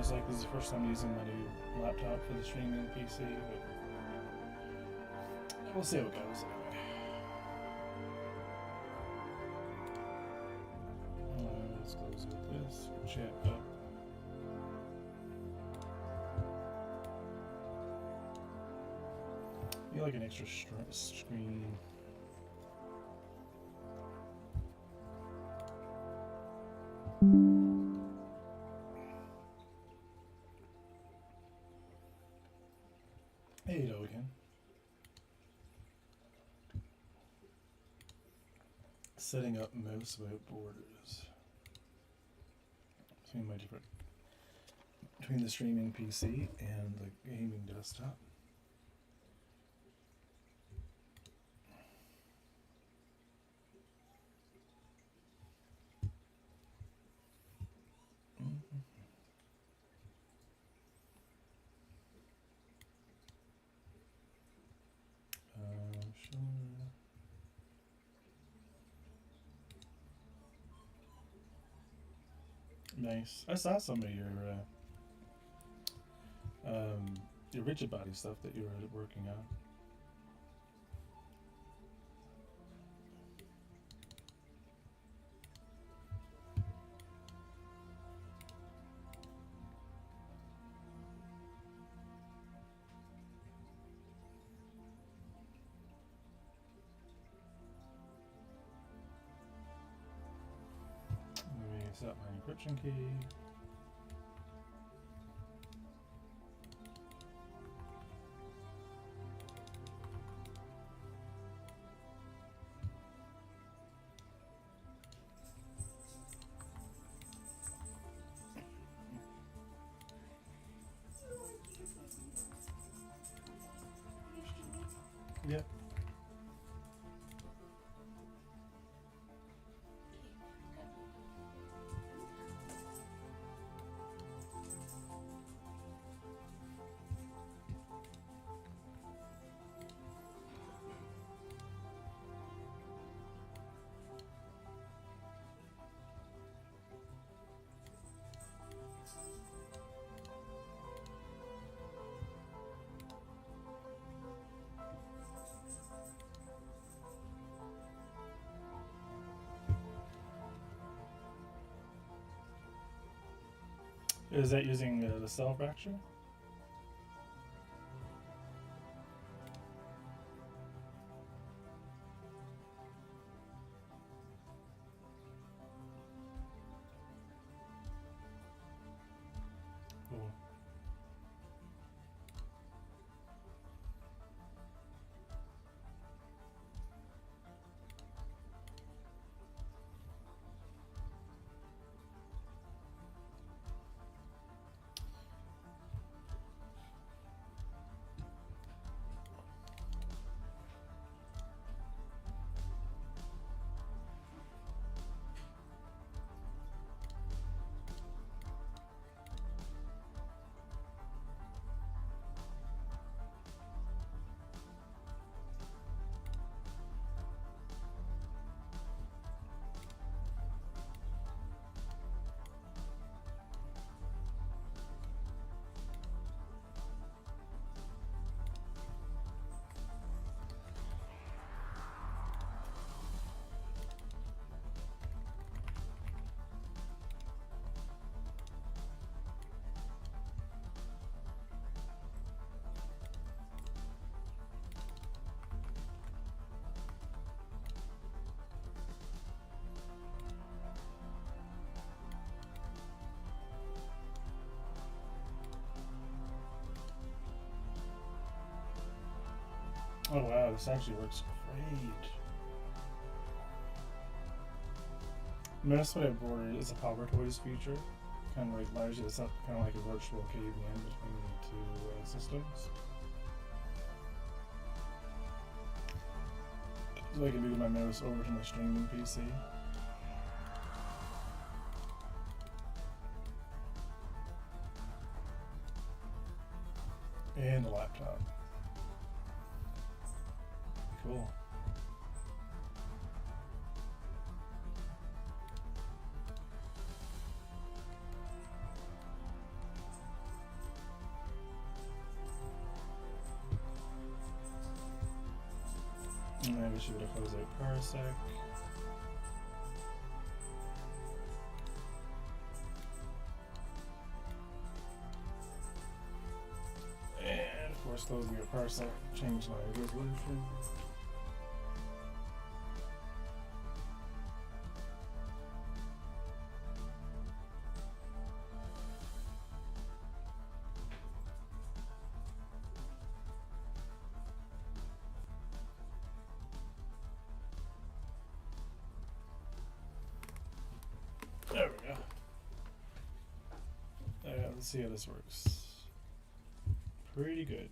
was like, this is the first time using my new laptop for the streaming PC, but we'll see how it goes anyway. Let's close with this. Chat up. I feel like an extra screen. Hey, Edo again. Setting up mouse without borders between the streaming PC and the gaming desktop. Sure. Nice. I saw some of your rigid body stuff that you were working on. Set up my encryption key. Yep. Is that using the cell fracture? Cool. Oh wow, this actually works great. Notice what I bordered is a Power Toys feature. Kind of like allows you to set kind of like a virtual KVM between the two systems. So I can move my mouse over to my streaming PC. And the laptop. Cool. And maybe she would have closed out parsec. And of course closing out parsec, change language resolution. There we go. Let's see how this works. Pretty good.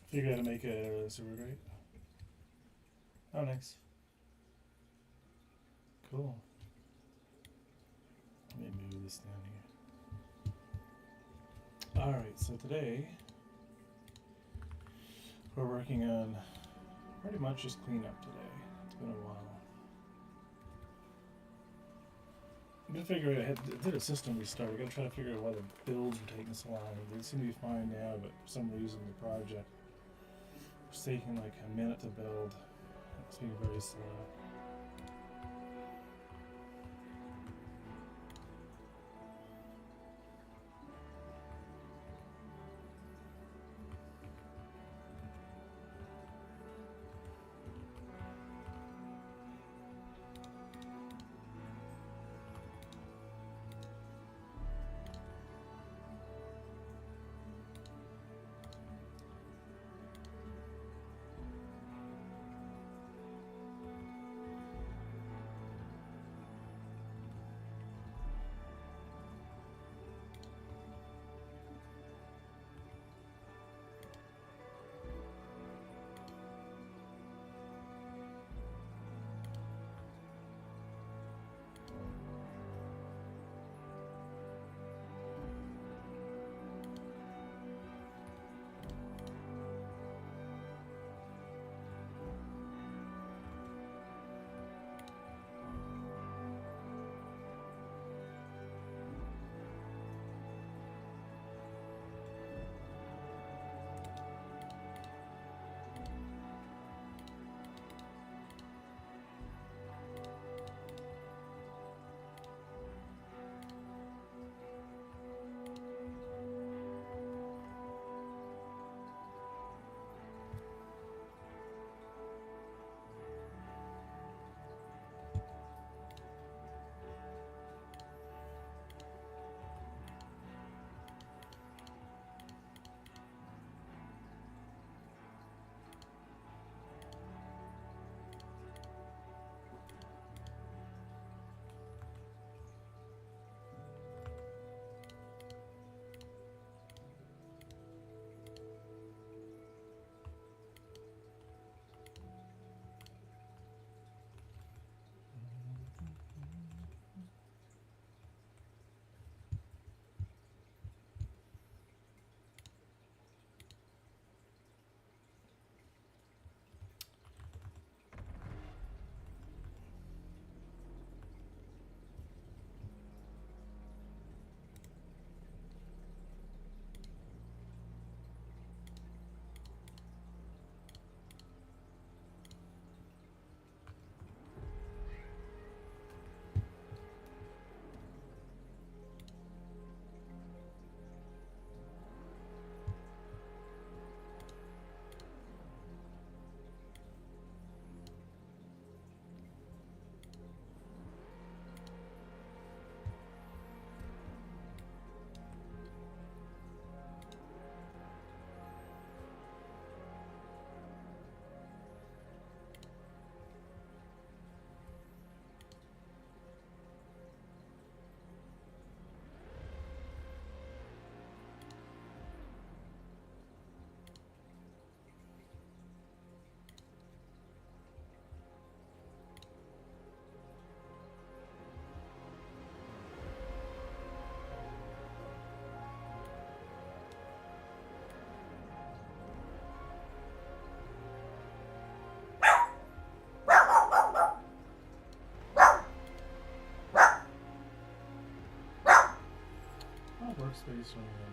Figured out how to make a super great. Oh, nice. Cool. Let me move this down here. Alright, so today we're working on pretty much just cleanup today. It's been a while. I'm gonna figure out, I did a system restart. We're gonna try to figure out why the builds are taking so long. They seem to be fine now, but for some reason the project was taking like a minute to build. It's being very slow. workspace or anything.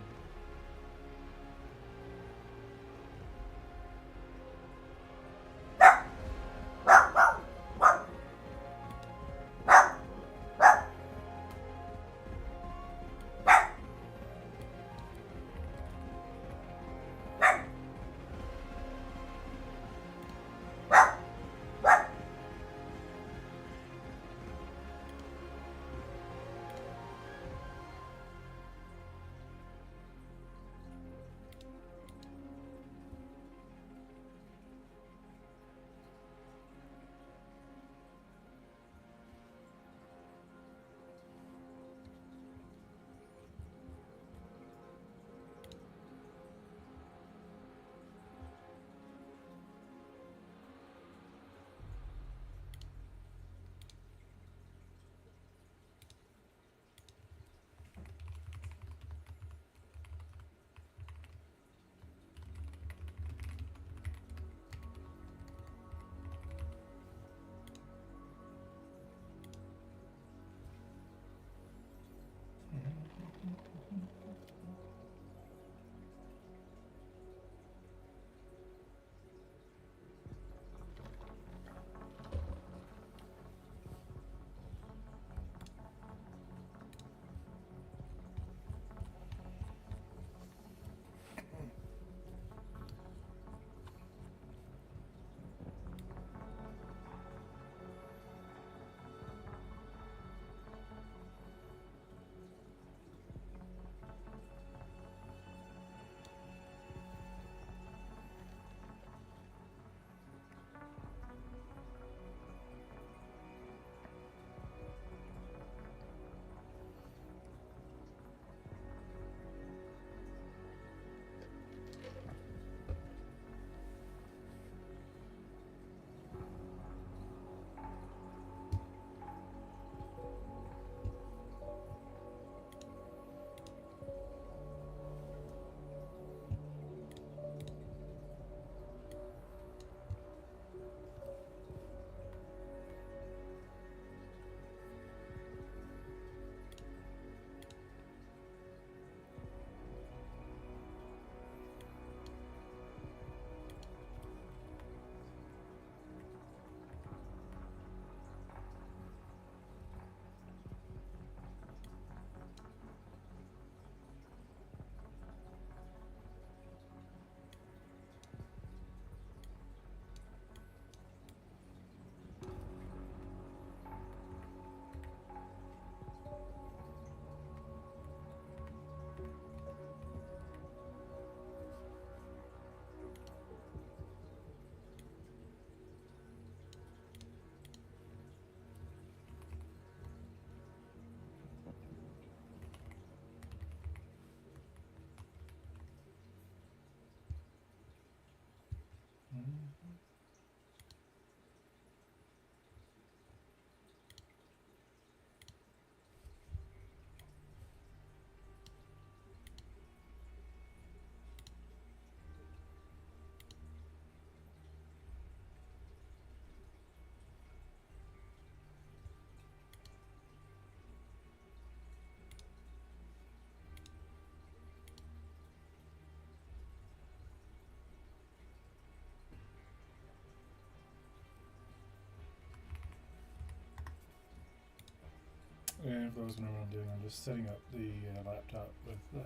And for those who know what I'm doing, I'm just setting up the laptop with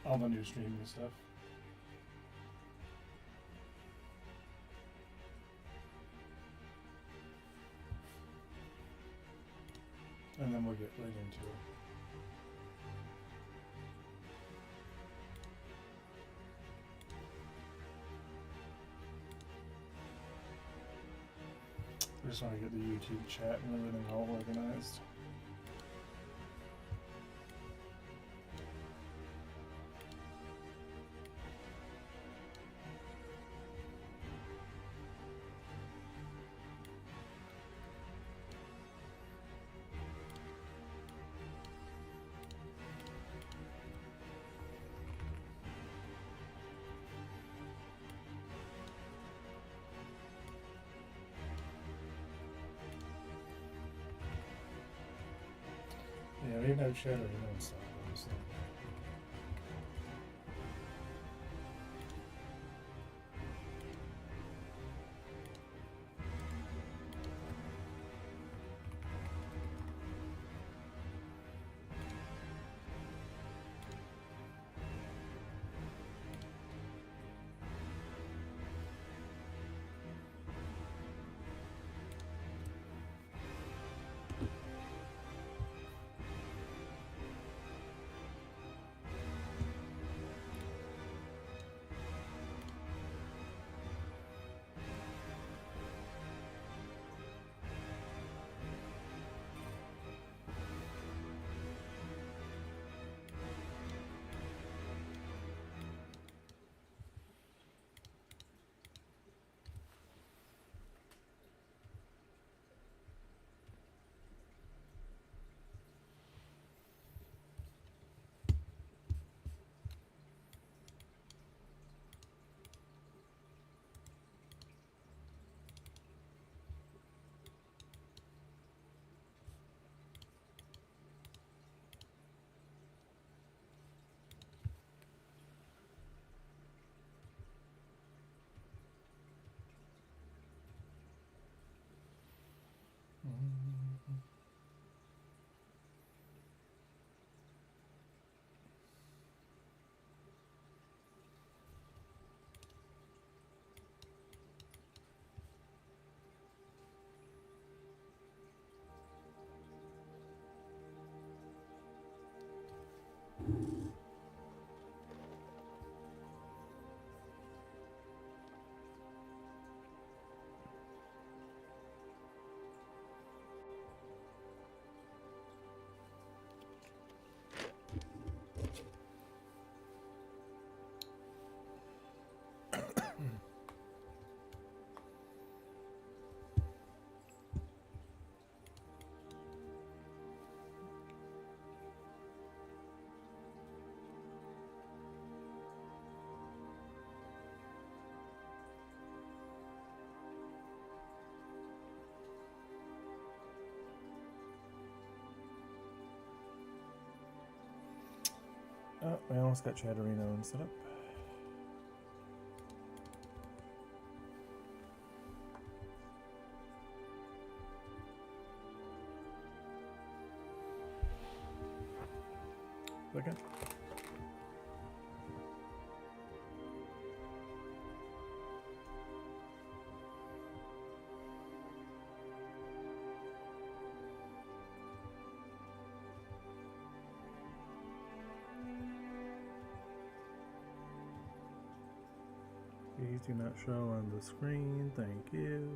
all the new streaming stuff. And then we'll get right into it. I just want to get the YouTube chat and everything all organized. Yeah, we have no chat or email stuff, obviously. Oh, I almost got Chatterino set up. Okay. Please do not show on the screen. Thank you.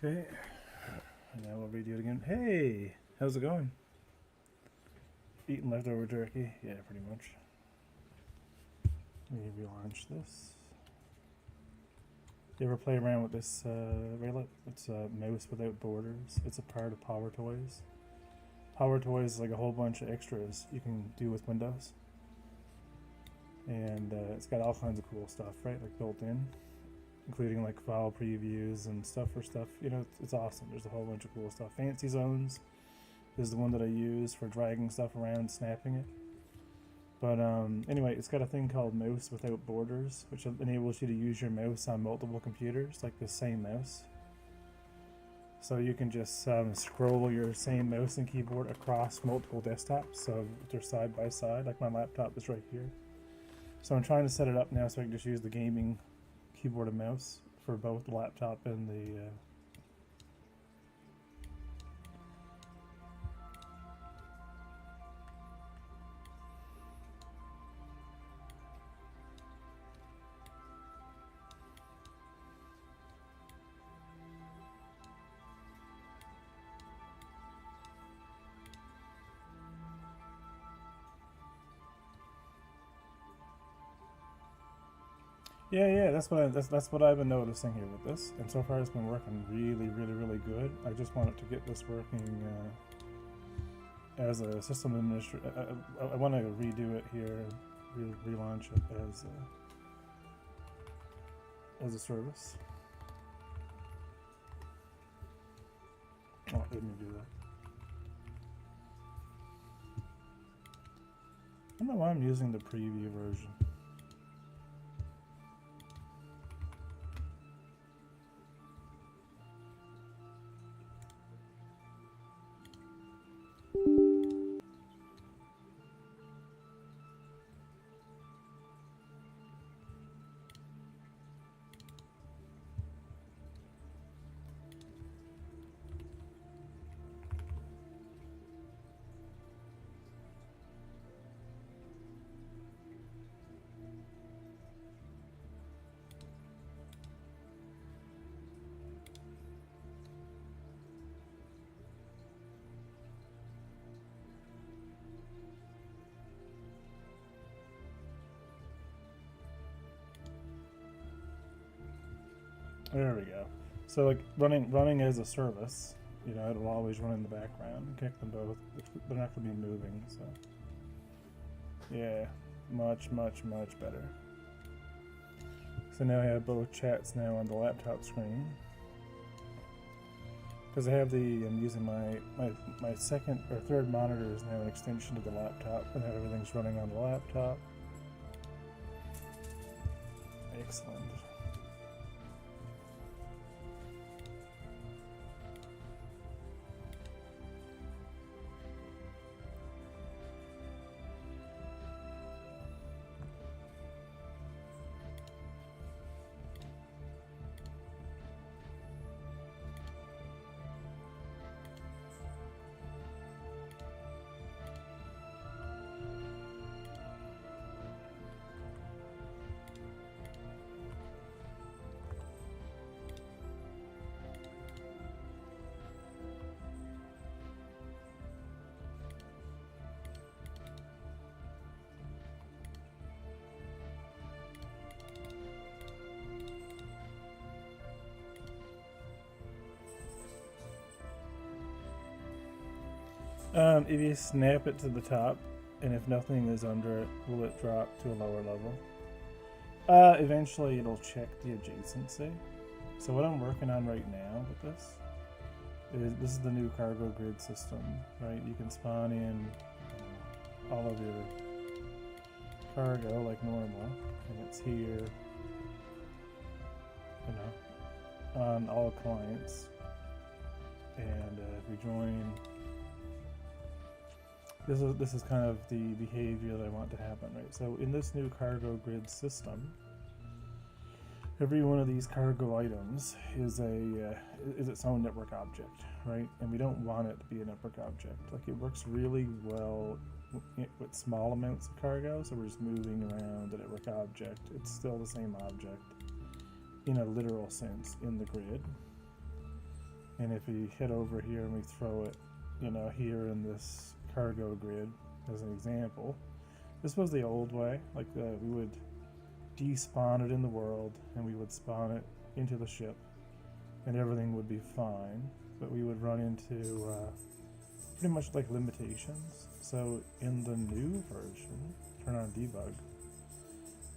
Okay, and now we'll redo it again. Hey, how's it going? Eating leftover turkey? Yeah, pretty much. Let me relaunch this. You ever play around with this, Rayla? It's a mouse without borders. It's a part of Power Toys. Power Toys is like a whole bunch of extras you can do with Windows. And it's got all kinds of cool stuff, right? Like built in. Including like file previews and stuff for stuff. You know, it's awesome. There's a whole bunch of cool stuff. Fancy Zones is the one that I use for dragging stuff around and snapping it. But anyway, it's got a thing called Mouse Without Borders, which enables you to use your mouse on multiple computers, like the same mouse. So you can just scroll your same mouse and keyboard across multiple desktops, so they're side by side, like my laptop is right here. So I'm trying to set it up now so I can just use the gaming keyboard and mouse for both the laptop and the yeah, that's what I've been noticing here with this, and so far it's been working really good. I just wanted to get this working as a system administrator. I want to redo it here, relaunch it as a service. Oh, it didn't do that. I don't know why I'm using the preview version. There we go. So like running as a service, you know, it'll always run in the background and connect them both. They're not going to be moving, so yeah, much better. So now I have both chats now on the laptop screen. Because I have I'm using my second or third monitor is now an extension to the laptop, and now everything's running on the laptop. Excellent. If you snap it to the top, and if nothing is under it, will it drop to a lower level? Eventually it'll check the adjacency. So what I'm working on right now with this is the new cargo grid system, right? You can spawn in all of your cargo like normal, and it's here, you know, on all clients. And if we join, this is kind of the behavior that I want to happen, right? So in this new cargo grid system, every one of these cargo items is its own network object, right? And we don't want it to be a network object. Like, it works really well with small amounts of cargo, so we're just moving around the network object. It's still the same object in a literal sense in the grid. And if we head over here and we throw it, you know, here in this cargo grid as an example, this was the old way. Like, we would despawn it in the world and we would spawn it into the ship and everything would be fine, but we would run into pretty much like limitations. So in the new version, turn on debug,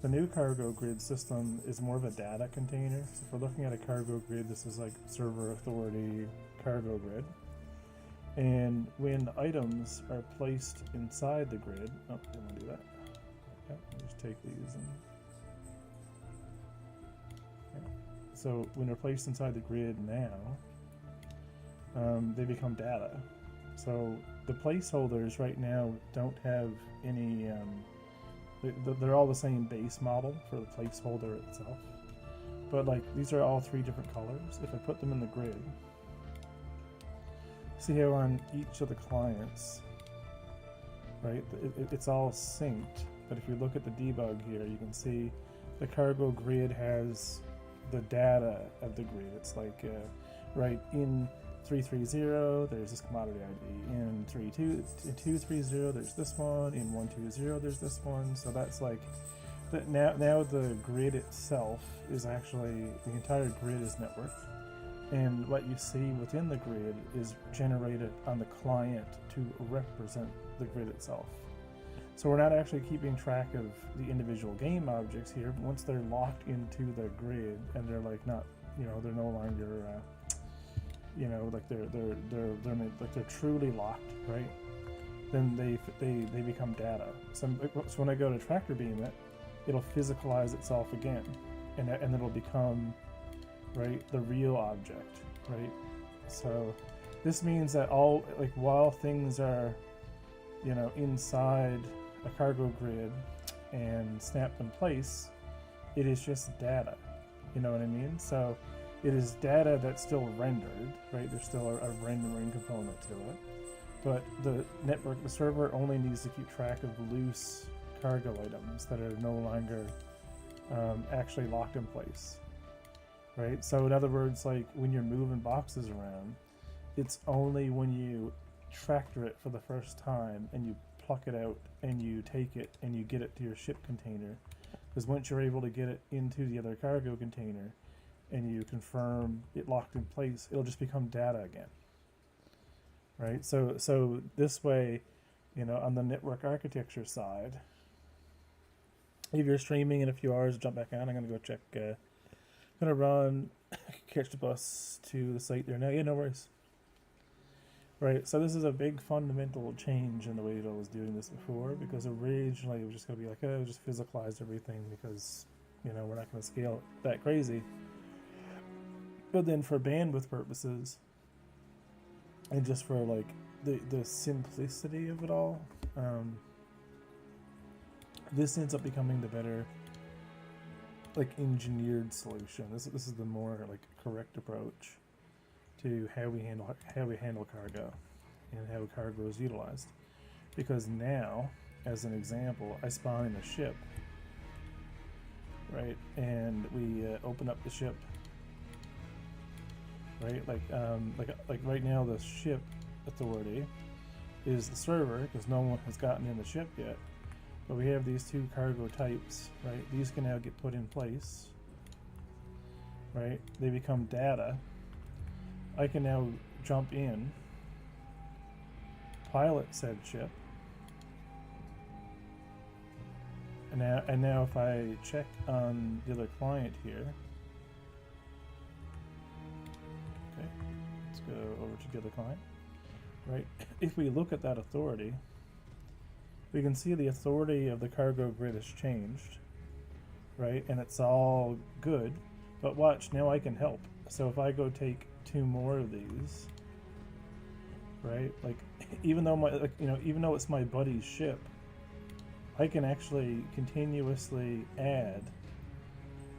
the new cargo grid system is more of a data container. So if we're looking at a cargo grid, this is like server authority cargo grid. And when items are placed inside the grid, oh, I don't want to do that. Okay, I'll just take these and. Okay. So when they're placed inside the grid now, they become data. So the placeholders right now don't have any. They're all the same base model for the placeholder itself, but like these are all 3 different colors. If I put them in the grid. See how on each of the clients, right, it's all synced, but if you look at the debug here, you can see the cargo grid has the data of the grid. It's like, right, in 330, there's this commodity ID. In 230, there's this one. In 120, there's this one. So that's like, now the grid itself is actually, the entire grid is networked. And what you see within the grid is generated on the client to represent the grid itself. So we're not actually keeping track of the individual game objects here. Once they're locked into the grid and they're like not, you know, they're no longer, you know, like they're truly locked, right? Then they become data. So when I go to tractor beam it, it'll physicalize itself again, and it'll become, right, the real object, right? So this means that while things are, you know, inside a cargo grid and snapped in place, it is just data, you know what I mean? So it is data that's still rendered, right? There's still a rendering component to it, but the server only needs to keep track of loose cargo items that are no longer actually locked in place. Right? So in other words, like when you're moving boxes around, it's only when you tractor it for the first time and you pluck it out and you take it and you get it to your ship container. Because once you're able to get it into the other cargo container, and you confirm it locked in place, it'll just become data again, right? So this way, on the network architecture side, if you're streaming in a few hours, jump back on. I'm gonna go check. I'm gonna run, catch the bus to the site there now. Yeah, no worries. Right, so this is a big fundamental change in the way I was doing this before, because originally it was just going to be like, oh, just physicalize everything because, we're not going to scale it that crazy. But then for bandwidth purposes, and just for like the simplicity of it all, this ends up becoming the better, like, engineered solution. This is the more like correct approach to how we handle cargo and how cargo is utilized. Because now, as an example, I spawn in a ship, right, and we open up the ship, right, like right now the ship authority is the server, because no one has gotten in the ship yet, but we have these two cargo types, right? These can now get put in place, right? They become data. I can now jump in, pilot said ship, and now if I check on the other client here, okay, let's go over to the other client, right? If we look at that authority, we can see the authority of the cargo grid has changed, right? And it's all good, but watch, now I can help. So if I go take 2 more of these, right? Like, even though it's my buddy's ship, I can actually continuously add,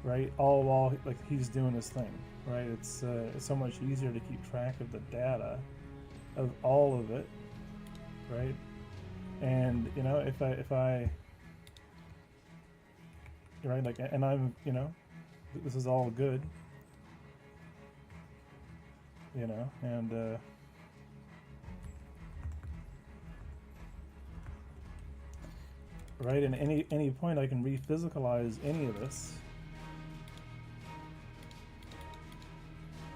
right? All while like he's doing his thing, right? It's so much easier to keep track of the data of all of it, right? And if I right, like, and I'm this is all good. And right, and any point I can re-physicalize any of this,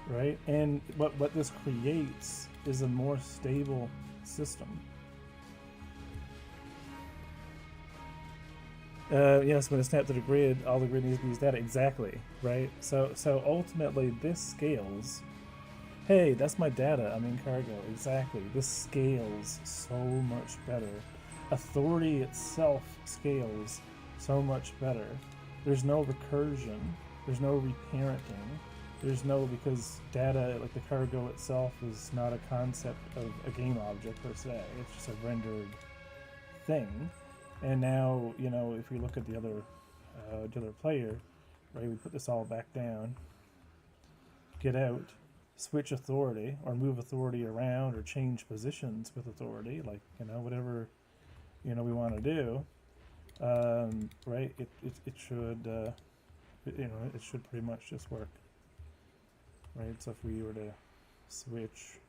right? And what this creates is a more stable system. Yes, when it's snapped to the grid, all the grid needs to use data. Exactly, right? So ultimately, this scales. Hey, that's my data. I'm in cargo. Exactly. This scales so much better. Authority itself scales so much better. There's no recursion. There's no reparenting. There's no, because data, like the cargo itself, is not a concept of a game object per se. It's just a rendered thing. And now, if we look at the other player, right, we put this all back down, get out, switch authority, or move authority around, or change positions with authority, like, whatever, we want to do, right, it should, it should pretty much just work, right? So if we were to switch,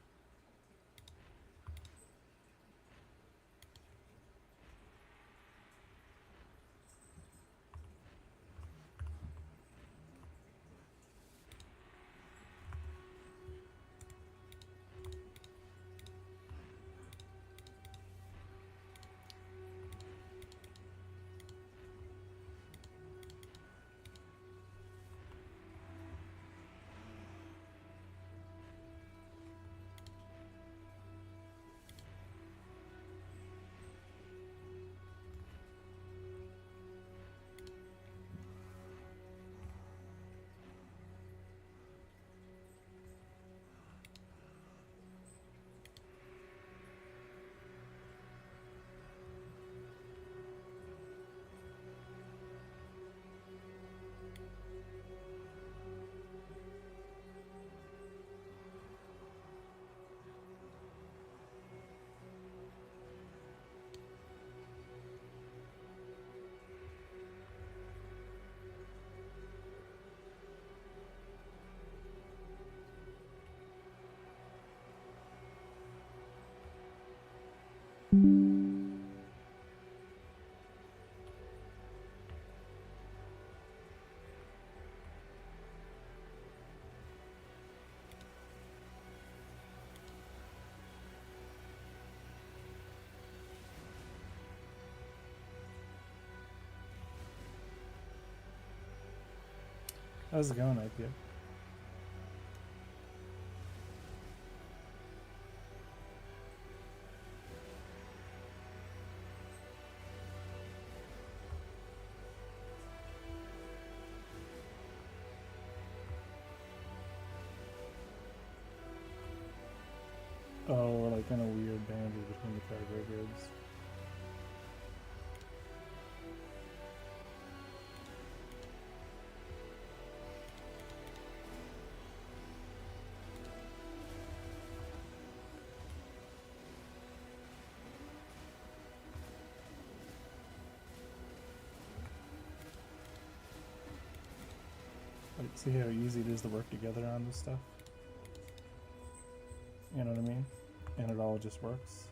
How's it going, IPO? Oh, we're like in a weird boundary between the cargo grids. Like, see how easy it is to work together on this stuff? You know what I mean? And it all just works.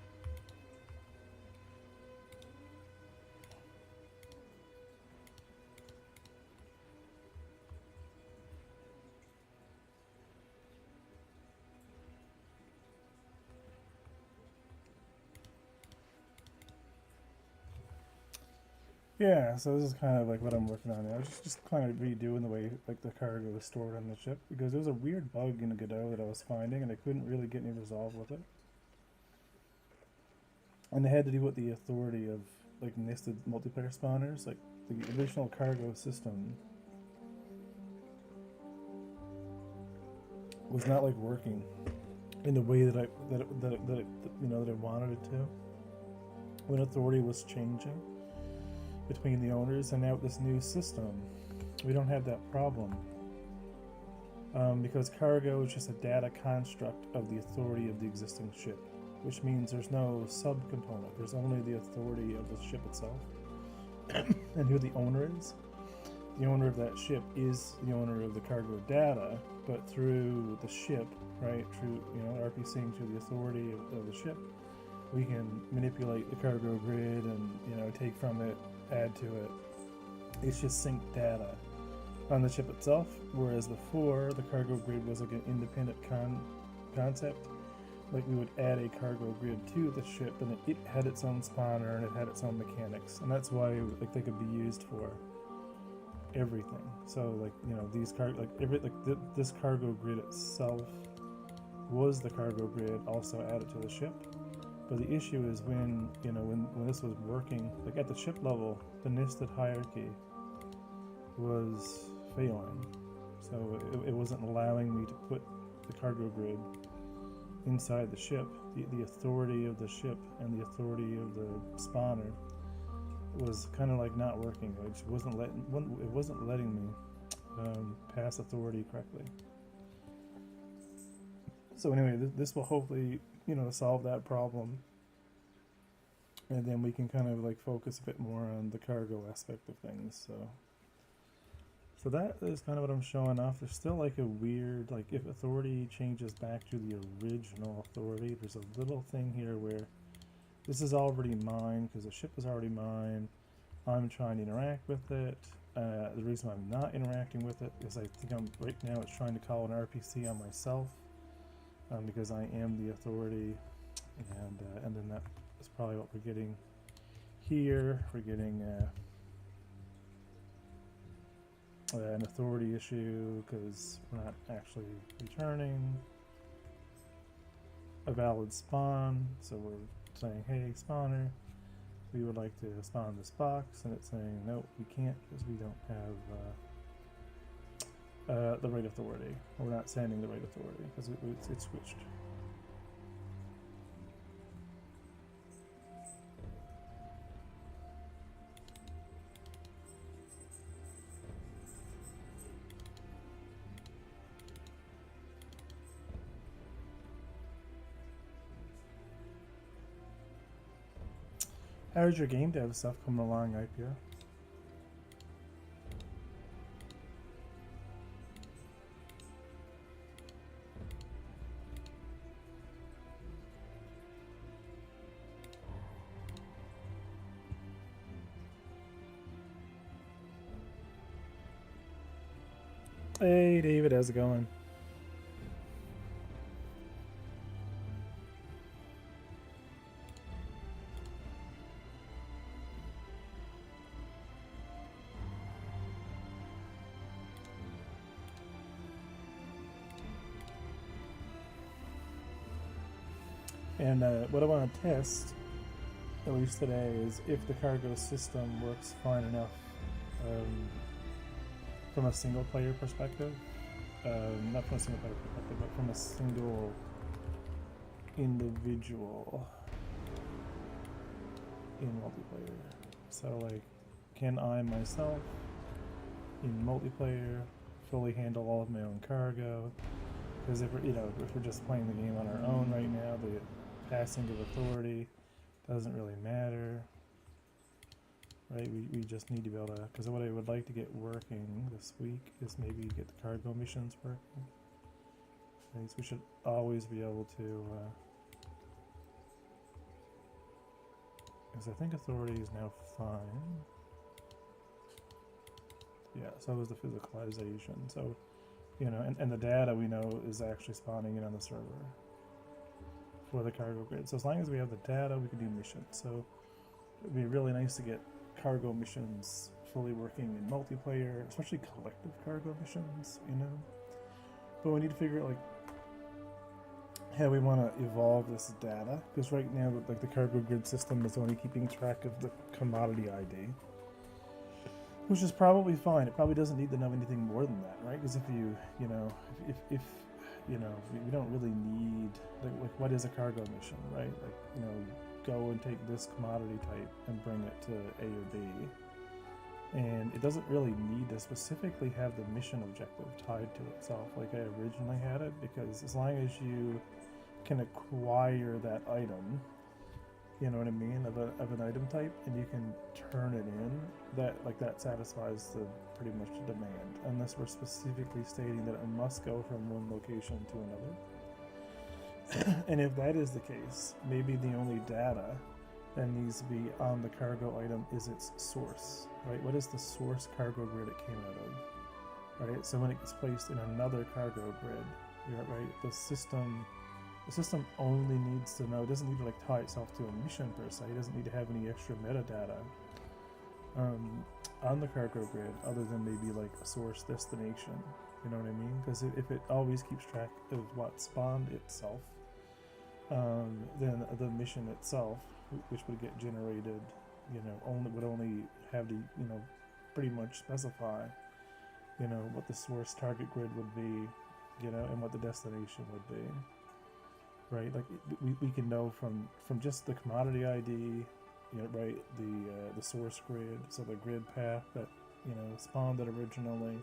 Yeah, so this is kind of like what I'm working on now. Just kind of redoing the way like the cargo was stored on the ship because there was a weird bug in the Godot that I was finding and I couldn't really get any resolve with it. And it had to do with the authority of like nested multiplayer spawners. Like the original cargo system was not like working in the way that I wanted it to. When authority was changing between the owners, and now with this new system, we don't have that problem because cargo is just a data construct of the authority of the existing ship, which means there's no subcomponent. There's only the authority of the ship itself and who the owner is. The owner of that ship is the owner of the cargo data, but through the ship, right, through RPCing through the authority of the ship, we can manipulate the cargo grid and take from it, add to it. It's just synced data on the ship itself, whereas before the cargo grid was like an independent concept. Like we would add a cargo grid to the ship, and it had its own spawner and it had its own mechanics, and that's why like they could be used for everything. So like these this cargo grid itself was the cargo grid also added to the ship. But the issue is when this was working, like at the ship level, the nested hierarchy was failing. So it wasn't allowing me to put the cargo grid inside the ship. The authority of the ship and the authority of the spawner was kind of like not working. It just wasn't letting me pass authority correctly. So anyway, this will hopefully solve that problem, and then we can kind of like focus a bit more on the cargo aspect of things. So that is kind of what I'm showing off. There's still like a weird, like if authority changes back to the original authority, there's a little thing here where this is already mine because the ship is already mine. I'm trying to interact with it. The reason I'm not interacting with it is I think right now it's trying to call an RPC on myself. Because I am the authority, and then that is probably what we're getting here. We're getting an authority issue because we're not actually returning a valid spawn. So we're saying, hey spawner, we would like to spawn this box, and it's saying no, we can't because we don't have the right authority. We're not sending the right authority because it switched. How's your game dev stuff coming along, IPO? Hey David, how's it going? And what I want to test, at least today, is if the cargo system works fine enough um, from a single player perspective. Not from a single player perspective, but from a single individual in multiplayer. So, like, can I myself in multiplayer fully handle all of my own cargo? Because if we're just playing the game on our own right now, the passing of authority doesn't really matter, right? We just need to be able to, because what I would like to get working this week is maybe get the cargo missions working. Right? So we should always be able to, because I think authority is now fine. Yeah, so is the physicalization. So, and the data we know is actually spawning in on the server for the cargo grid. So as long as we have the data, we can do missions. So it'd be really nice to get cargo missions fully working in multiplayer, especially collective cargo missions, But we need to figure out, like, how we want to evolve this data. Because right now, like, the cargo grid system is only keeping track of the commodity ID. Which is probably fine. It probably doesn't need to know anything more than that, right? Because if if we don't really need, like what is a cargo mission, right? Like, go and take this commodity type and bring it to A or B. And it doesn't really need to specifically have the mission objective tied to itself like I originally had it, because as long as you can acquire that item, you know what I mean, of an item type, and you can turn it in, that satisfies pretty much the demand, unless we're specifically stating that it must go from one location to another. And if that is the case, maybe the only data that needs to be on the cargo item is its source, right? What is the source cargo grid it came out of, right? So when it gets placed in another cargo grid, right, the system only needs to know, it doesn't need to like tie itself to a mission per se, it doesn't need to have any extra metadata on the cargo grid other than maybe like a source destination, you know what I mean? Because if it always keeps track of what spawned itself, then the mission itself, which would get generated, would only have to, pretty much specify, what the source target grid would be, and what the destination would be. Right, like we can know from just the commodity ID, right, the source grid, so the grid path that spawned it originally.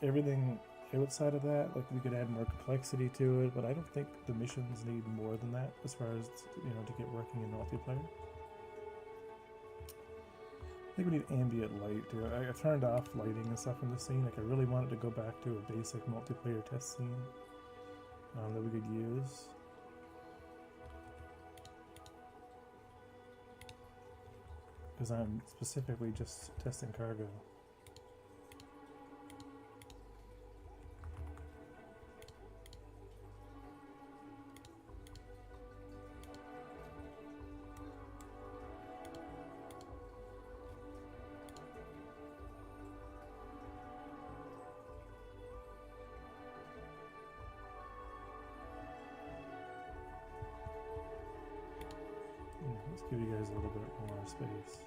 Everything outside of that, like we could add more complexity to it, but I don't think the missions need more than that as far as to get working in multiplayer. I think we need ambient light too. I turned off lighting and stuff in the scene. Like I really wanted to go back to a basic multiplayer test scene. That we could use. Because I'm specifically just testing cargo. Let's give you guys a little bit more space.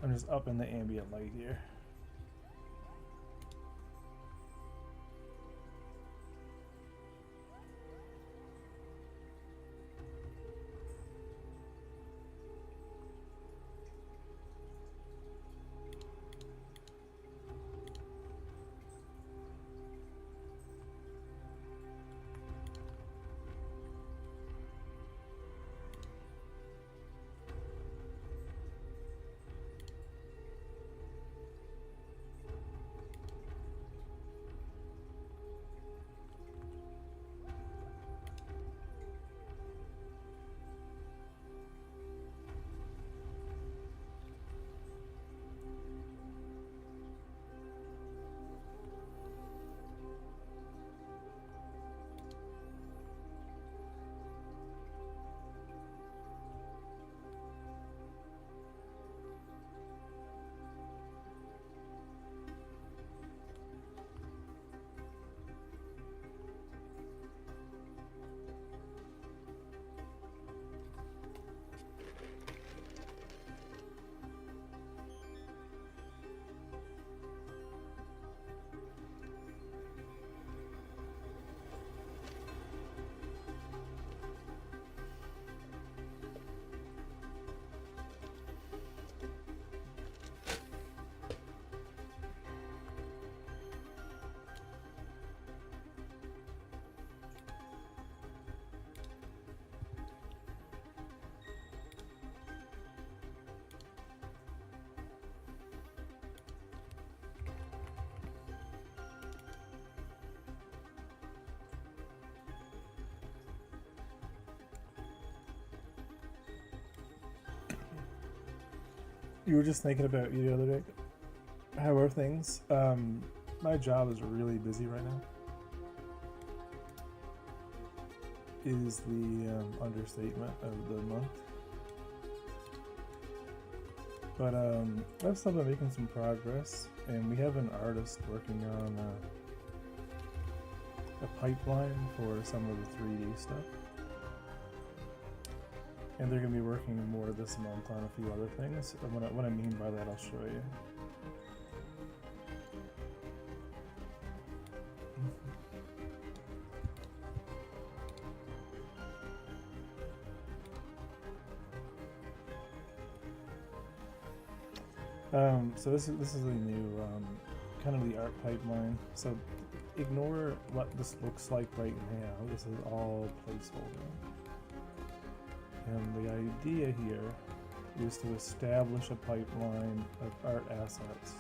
I'm just upping the ambient light here. You were just thinking about you the other day. How are things? My job is really busy right now. Is the understatement of the month. But I've still been making some progress, and we have an artist working on a pipeline for some of the 3D stuff. And they're going to be working more this month on a few other things. And what I mean by that, I'll show you. So this is the new kind of the art pipeline. So ignore what this looks like right now. This is all placeholder. And the idea here is to establish a pipeline of art assets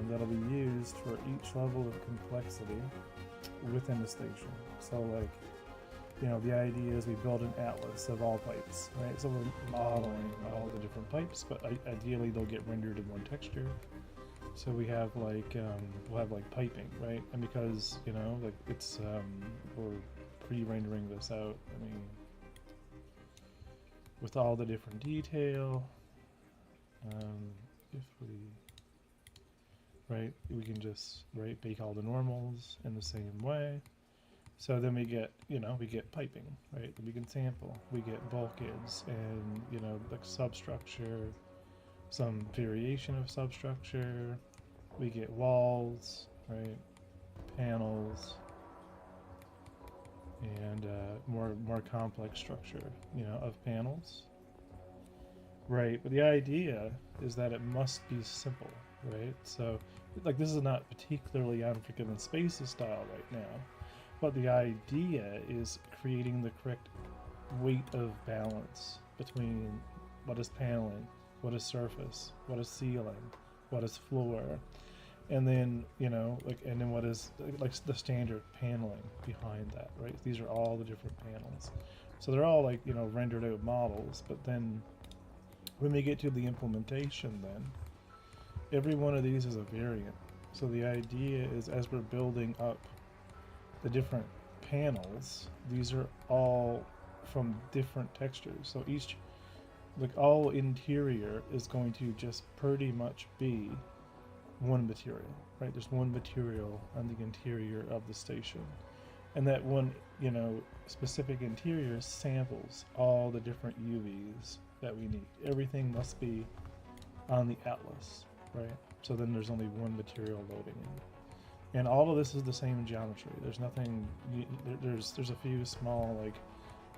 that'll be used for each level of complexity within the station. So like, you know, the idea is we build an atlas of all pipes, right? So we're modeling all the different pipes, but ideally they'll get rendered in one texture. So we have like, we'll have like piping, right? And because, you know, like it's, we're pre-rendering this out, I mean, with all the different detail, if we, right, we can just, right, bake all the normals in the same way. So then we get, you know, we get piping, right? We can sample, we get bulkheads and, you know, like substructure, some variation of substructure, we get walls, right? Panels, and more complex structure, you know, of panels, right? But the idea is that it must be simple, right? So, like, this is not particularly Unforgiven Spaces style right now. But the idea is creating the correct weight of balance between what is paneling, what is surface, what is ceiling, what is floor, and then, you know, like, and then what is like the standard paneling behind that, right? These are all the different panels. So they're all like, you know, rendered out models, but then when we get to the implementation, then every one of these is a variant. So the idea is as we're building up the different panels, these are all from different textures. So each, like, all interior is going to just pretty much be one material, right? There's one material on the interior of the station. And that one, you know, specific interior samples all the different UVs that we need. Everything must be on the atlas, right? So then there's only one material loading in. And all of this is the same geometry. There's nothing, there's a few small like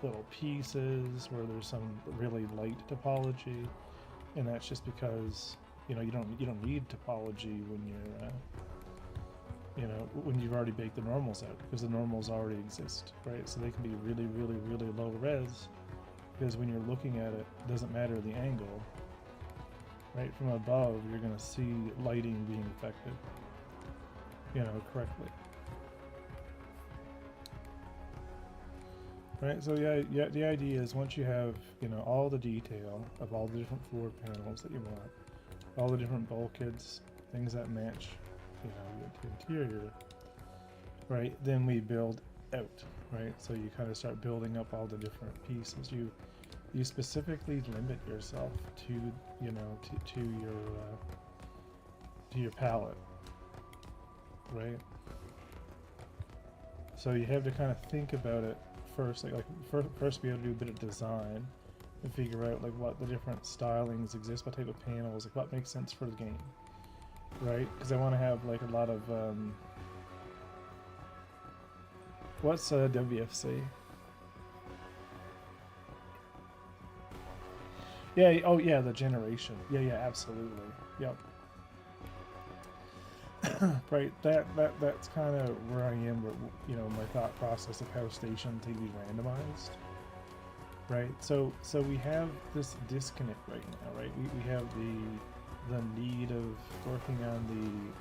little pieces where there's some really light topology, and that's just because, you know, you don't need topology when you're you know, when you've already baked the normals out, because the normals already exist, right? So they can be really, really, really low res, because when you're looking at it, it doesn't matter the angle, right? From above, you're going to see lighting being affected, you know, correctly. Right, so yeah, the idea is once you have, you know, all the detail of all the different floor panels that you want, all the different bulkheads, things that match, you know, the interior, right, then we build out, right? So you kind of start building up all the different pieces. You specifically limit yourself to, you know, to your palette, right? So you have to kind of think about it first, first we have to do a bit of design and figure out like what the different stylings exist, what type of panels, like what makes sense for the game, right? Because I want to have like a lot of what's WFC? Yeah, oh yeah, the generation. Yeah, absolutely. Yep. Right, that's kind of where I am, you know, my thought process of how stations need to be randomized. Right, so we have this disconnect right now, right? We have the need of working on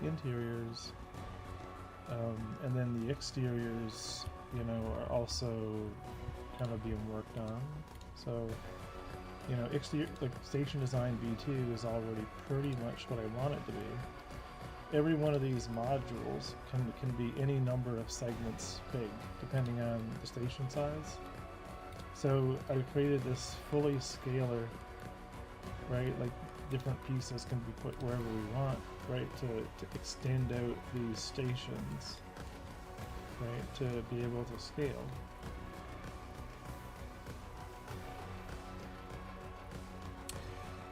the interiors, and then the exteriors, you know, are also kind of being worked on. So You know, exterior, like station design V2 is already pretty much what I want it to be. Every one of these modules can be any number of segments big, depending on the station size. So I created this fully scalar, right? Like different pieces can be put wherever we want, right? To extend out these stations, right? To be able to scale.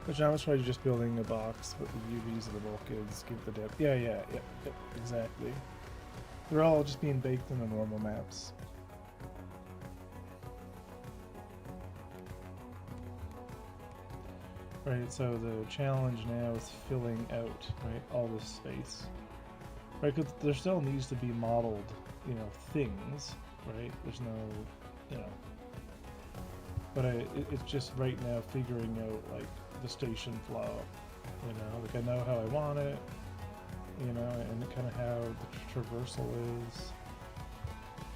But now it's probably just building a box with the UVs and the bulkheads, give the depth. Yeah, exactly. They're all just being baked in the normal maps. Right, so the challenge now is filling out, right, all this space. Right, because there still needs to be modeled, you know, things, right? There's no, you know. But it's just right now figuring out, like, the station flow, you know, like I know how I want it, you know, and kind of how the traversal is.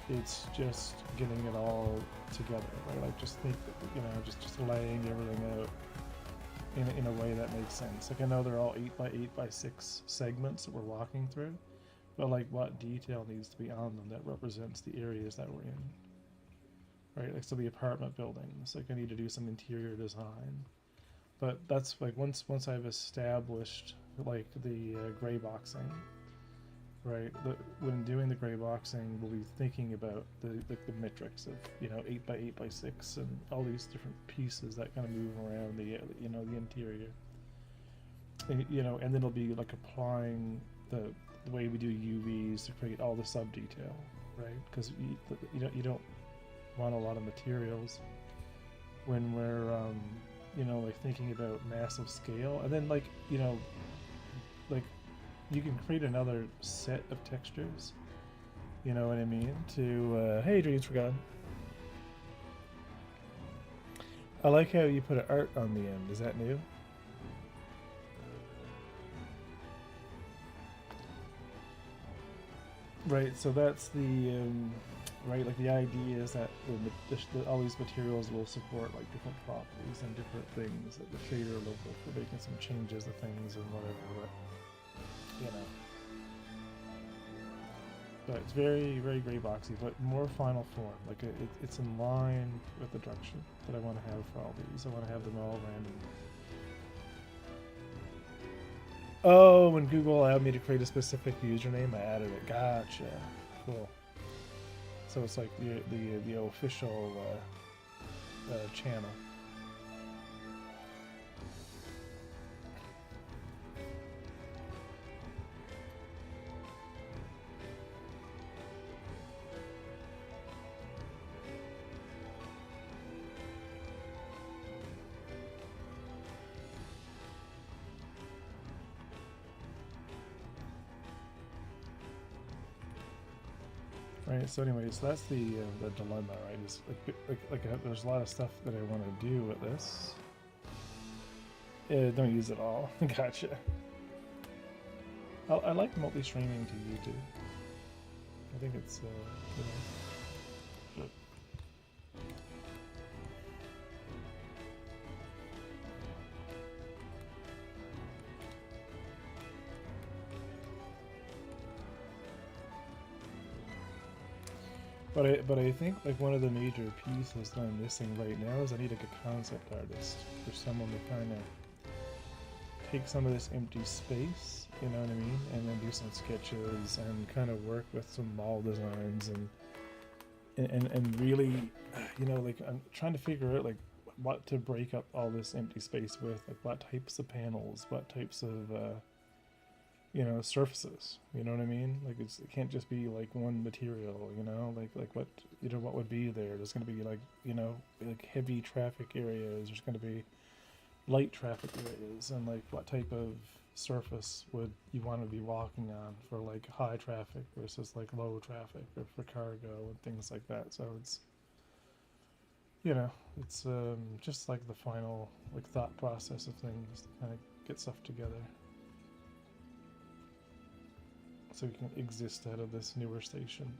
It's just getting it all together, right? Like just think, you know, just laying everything out in a way that makes sense. Like I know they're all 8x8x6 segments that we're walking through, but like what detail needs to be on them that represents the areas that we're in, right? Like so the apartment buildings, like I need to do some interior design. But that's like once I've established like the gray boxing, right? When doing the gray boxing, we'll be thinking about the metrics of 8x8x6 and all these different pieces that kind of move around the the interior. And, and then it'll be like applying the way we do UVs to create all the sub detail, right? Because you don't want a lot of materials when we're like thinking about massive scale, and then like you can create another set of textures, you know what I mean, to hey, dreams forgotten. I like how you put an art on the end. Is that new? Right, so that's the right, like the idea is that all these materials will support like different properties and different things that the shader will look for making some changes to things and whatever, but it's very, very gray boxy, but more final form. Like it's in line with the direction that I want to have for all these. I want to have them all random. Oh, when Google allowed me to create a specific username, I added it. Gotcha. Cool. So it's like the official channel. Right. So, anyways, that's the dilemma, right? Is there's a lot of stuff that I want to do with this. Don't use it all. Gotcha. I like multi-streaming to YouTube. I think it's But I think like one of the major pieces that I'm missing right now is I need like a concept artist or someone to kind of take some of this empty space, you know what I mean, and then do some sketches and kind of work with some mall designs and really, like I'm trying to figure out like what to break up all this empty space with, like what types of panels, what types of surfaces, you know what I mean? Like it can't just be like one material, like what would be there. There's going to be like heavy traffic areas. There's going to be light traffic areas, and like what type of surface would you want to be walking on for like high traffic versus like low traffic or for cargo and things like that. So it's it's just like the final like thought process of things to kind of get stuff together, so we can exist out of this newer station.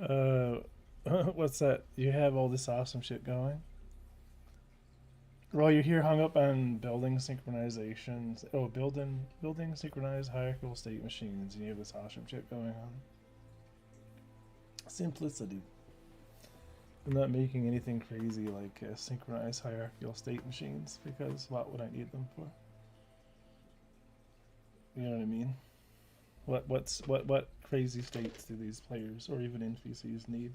Uh, what's that? You have all this awesome shit going. Well, you're here hung up on building synchronizations. Oh, building synchronized hierarchical state machines, and you have this awesome shit going on. Simplicity. I'm not making anything crazy like synchronized hierarchical state machines because what would I need them for? You know what I mean? What crazy states do these players or even NPCs need?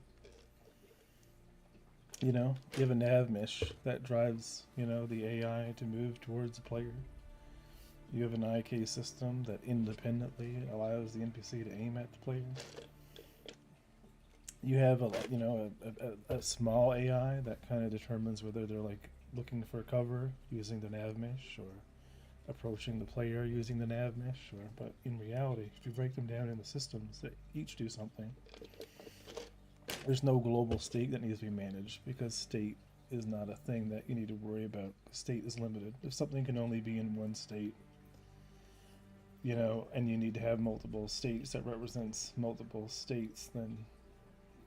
You know, you have a nav mesh that drives, you know, the AI to move towards the player. You have an IK system that independently allows the NPC to aim at the player. You have a small AI that kind of determines whether they're like looking for cover using the nav mesh or approaching the player using the nav mesh. But in reality, if you break them down into systems that each do something, there's no global state that needs to be managed because state is not a thing that you need to worry about. State is limited. If something can only be in one state, you know, and you need to have multiple states that represents multiple states, then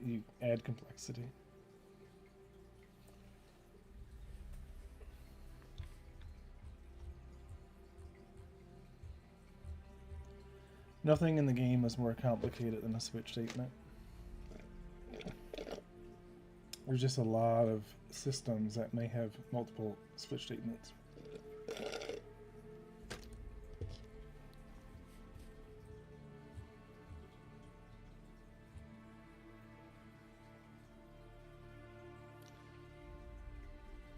you add complexity. Nothing in the game is more complicated than a switch statement. There's just a lot of systems that may have multiple switch statements.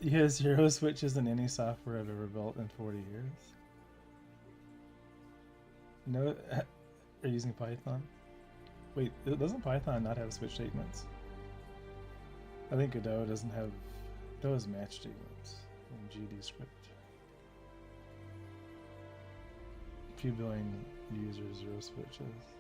He has 0 switches in any software I've ever built in 40 years. No, are you using Python? Wait, doesn't Python not have switch statements? I think Godot doesn't have. Godot has match statements in GD script. Few billion users, 0 switches.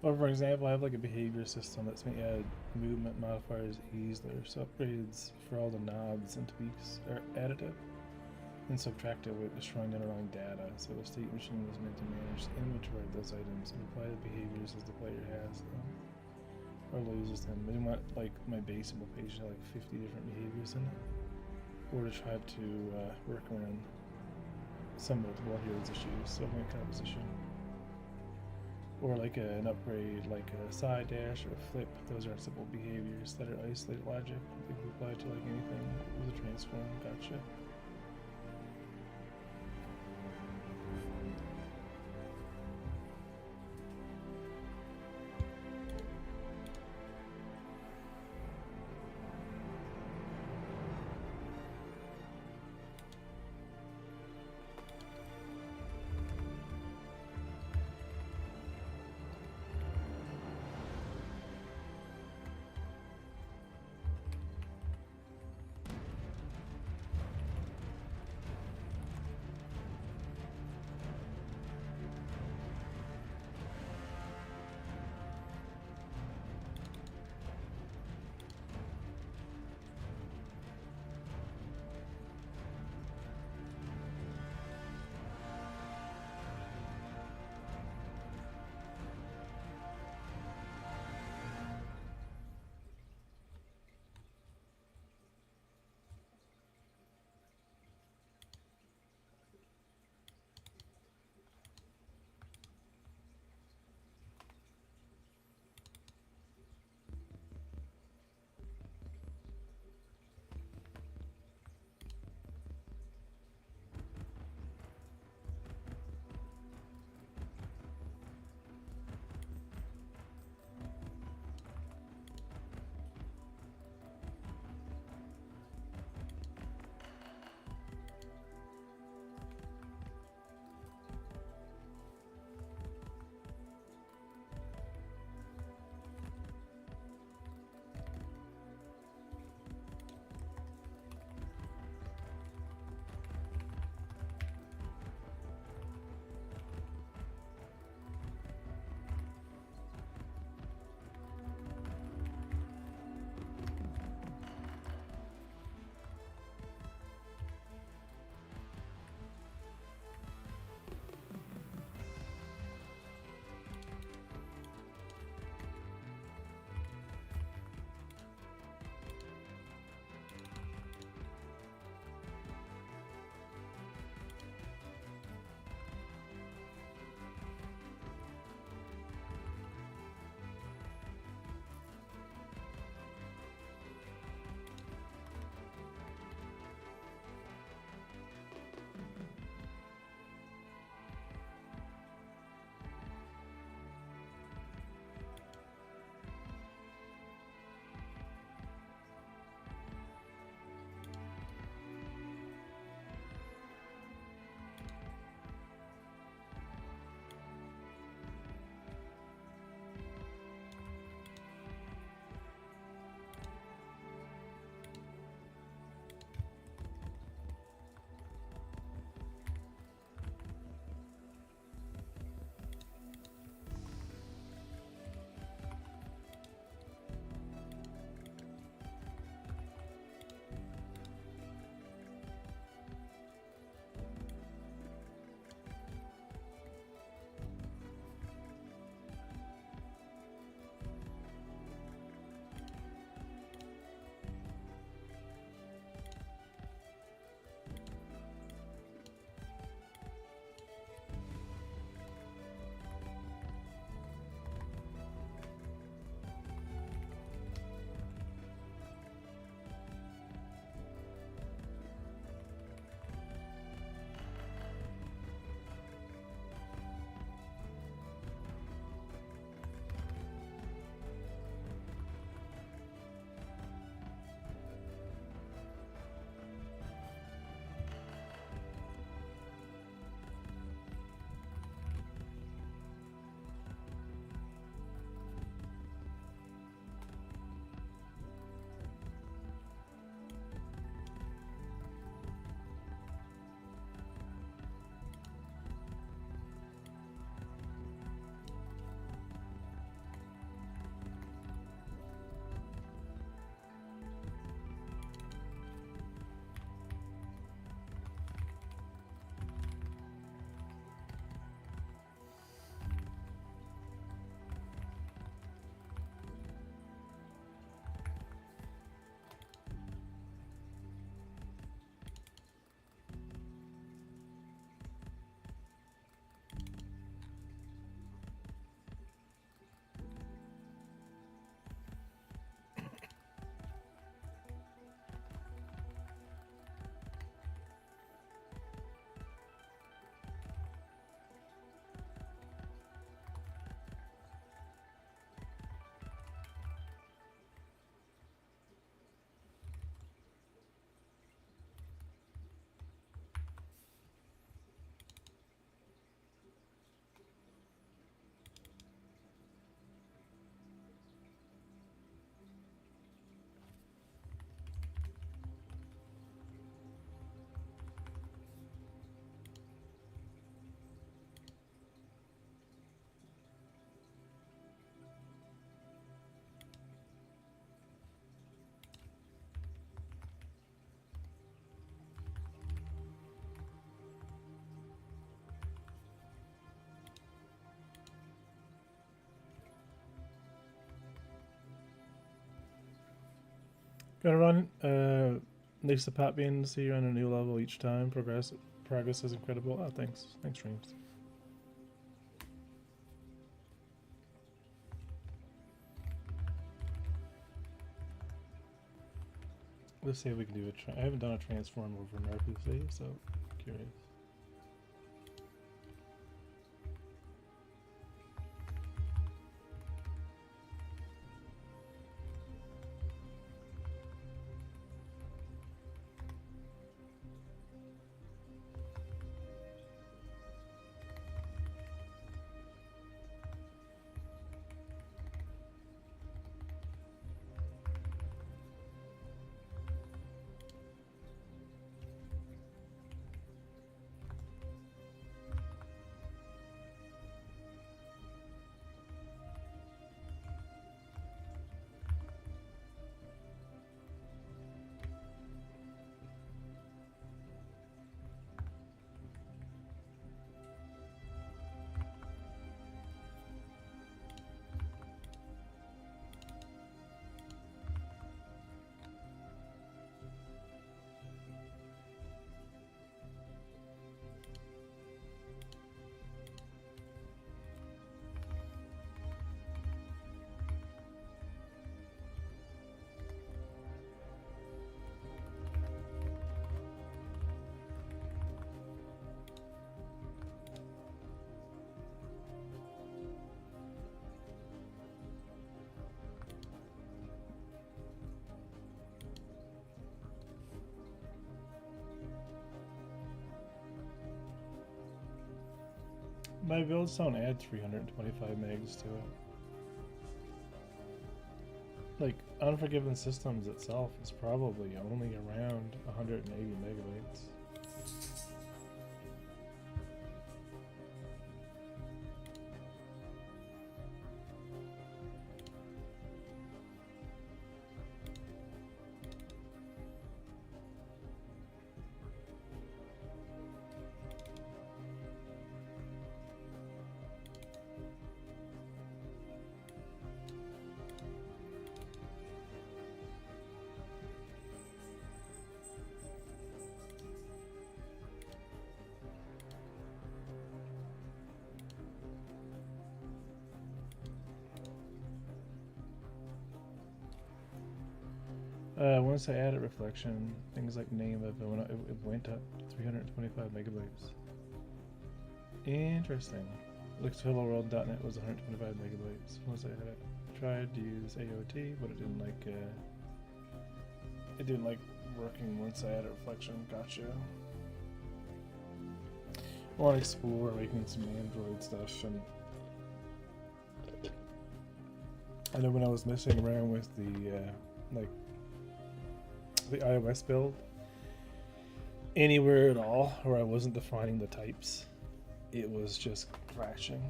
Or for example, I have like a behavior system that's me add movement modifiers easily, so upgrades for all the knobs and tweaks are additive and subtractive with destroying underlying data. So the state machine is meant to manage the inventory of those items and apply the behaviors as the player has them or loses them. But you want like my baseable page to have like 50 different behaviors in it, or to try to work around some multiple heroes issues, so make composition. Or like an upgrade, like a side dash or a flip. Those are simple behaviors that are isolated logic. They can apply to like anything with a transform. Gotcha. Gonna run. Thanks to Pat being to see you on a new level each time. Progress is incredible. Oh, thanks. Thanks, Dreams. Let's see if we can do I haven't done a transform over in RPC, so curious. My builds don't add 325 megs to it. Like, Unforgiven Systems itself is probably only around 180 megabytes. Once I added reflection, things like name of it went up to 325 megabytes. Interesting. LicksHelloWorld.net was 125 megabytes. Once I had it, tried to use AOT, but it didn't like working once I added reflection. Gotcha. I want to explore making some Android stuff, and I know when I was messing around with the iOS build, anywhere at all where I wasn't defining the types, it was just crashing,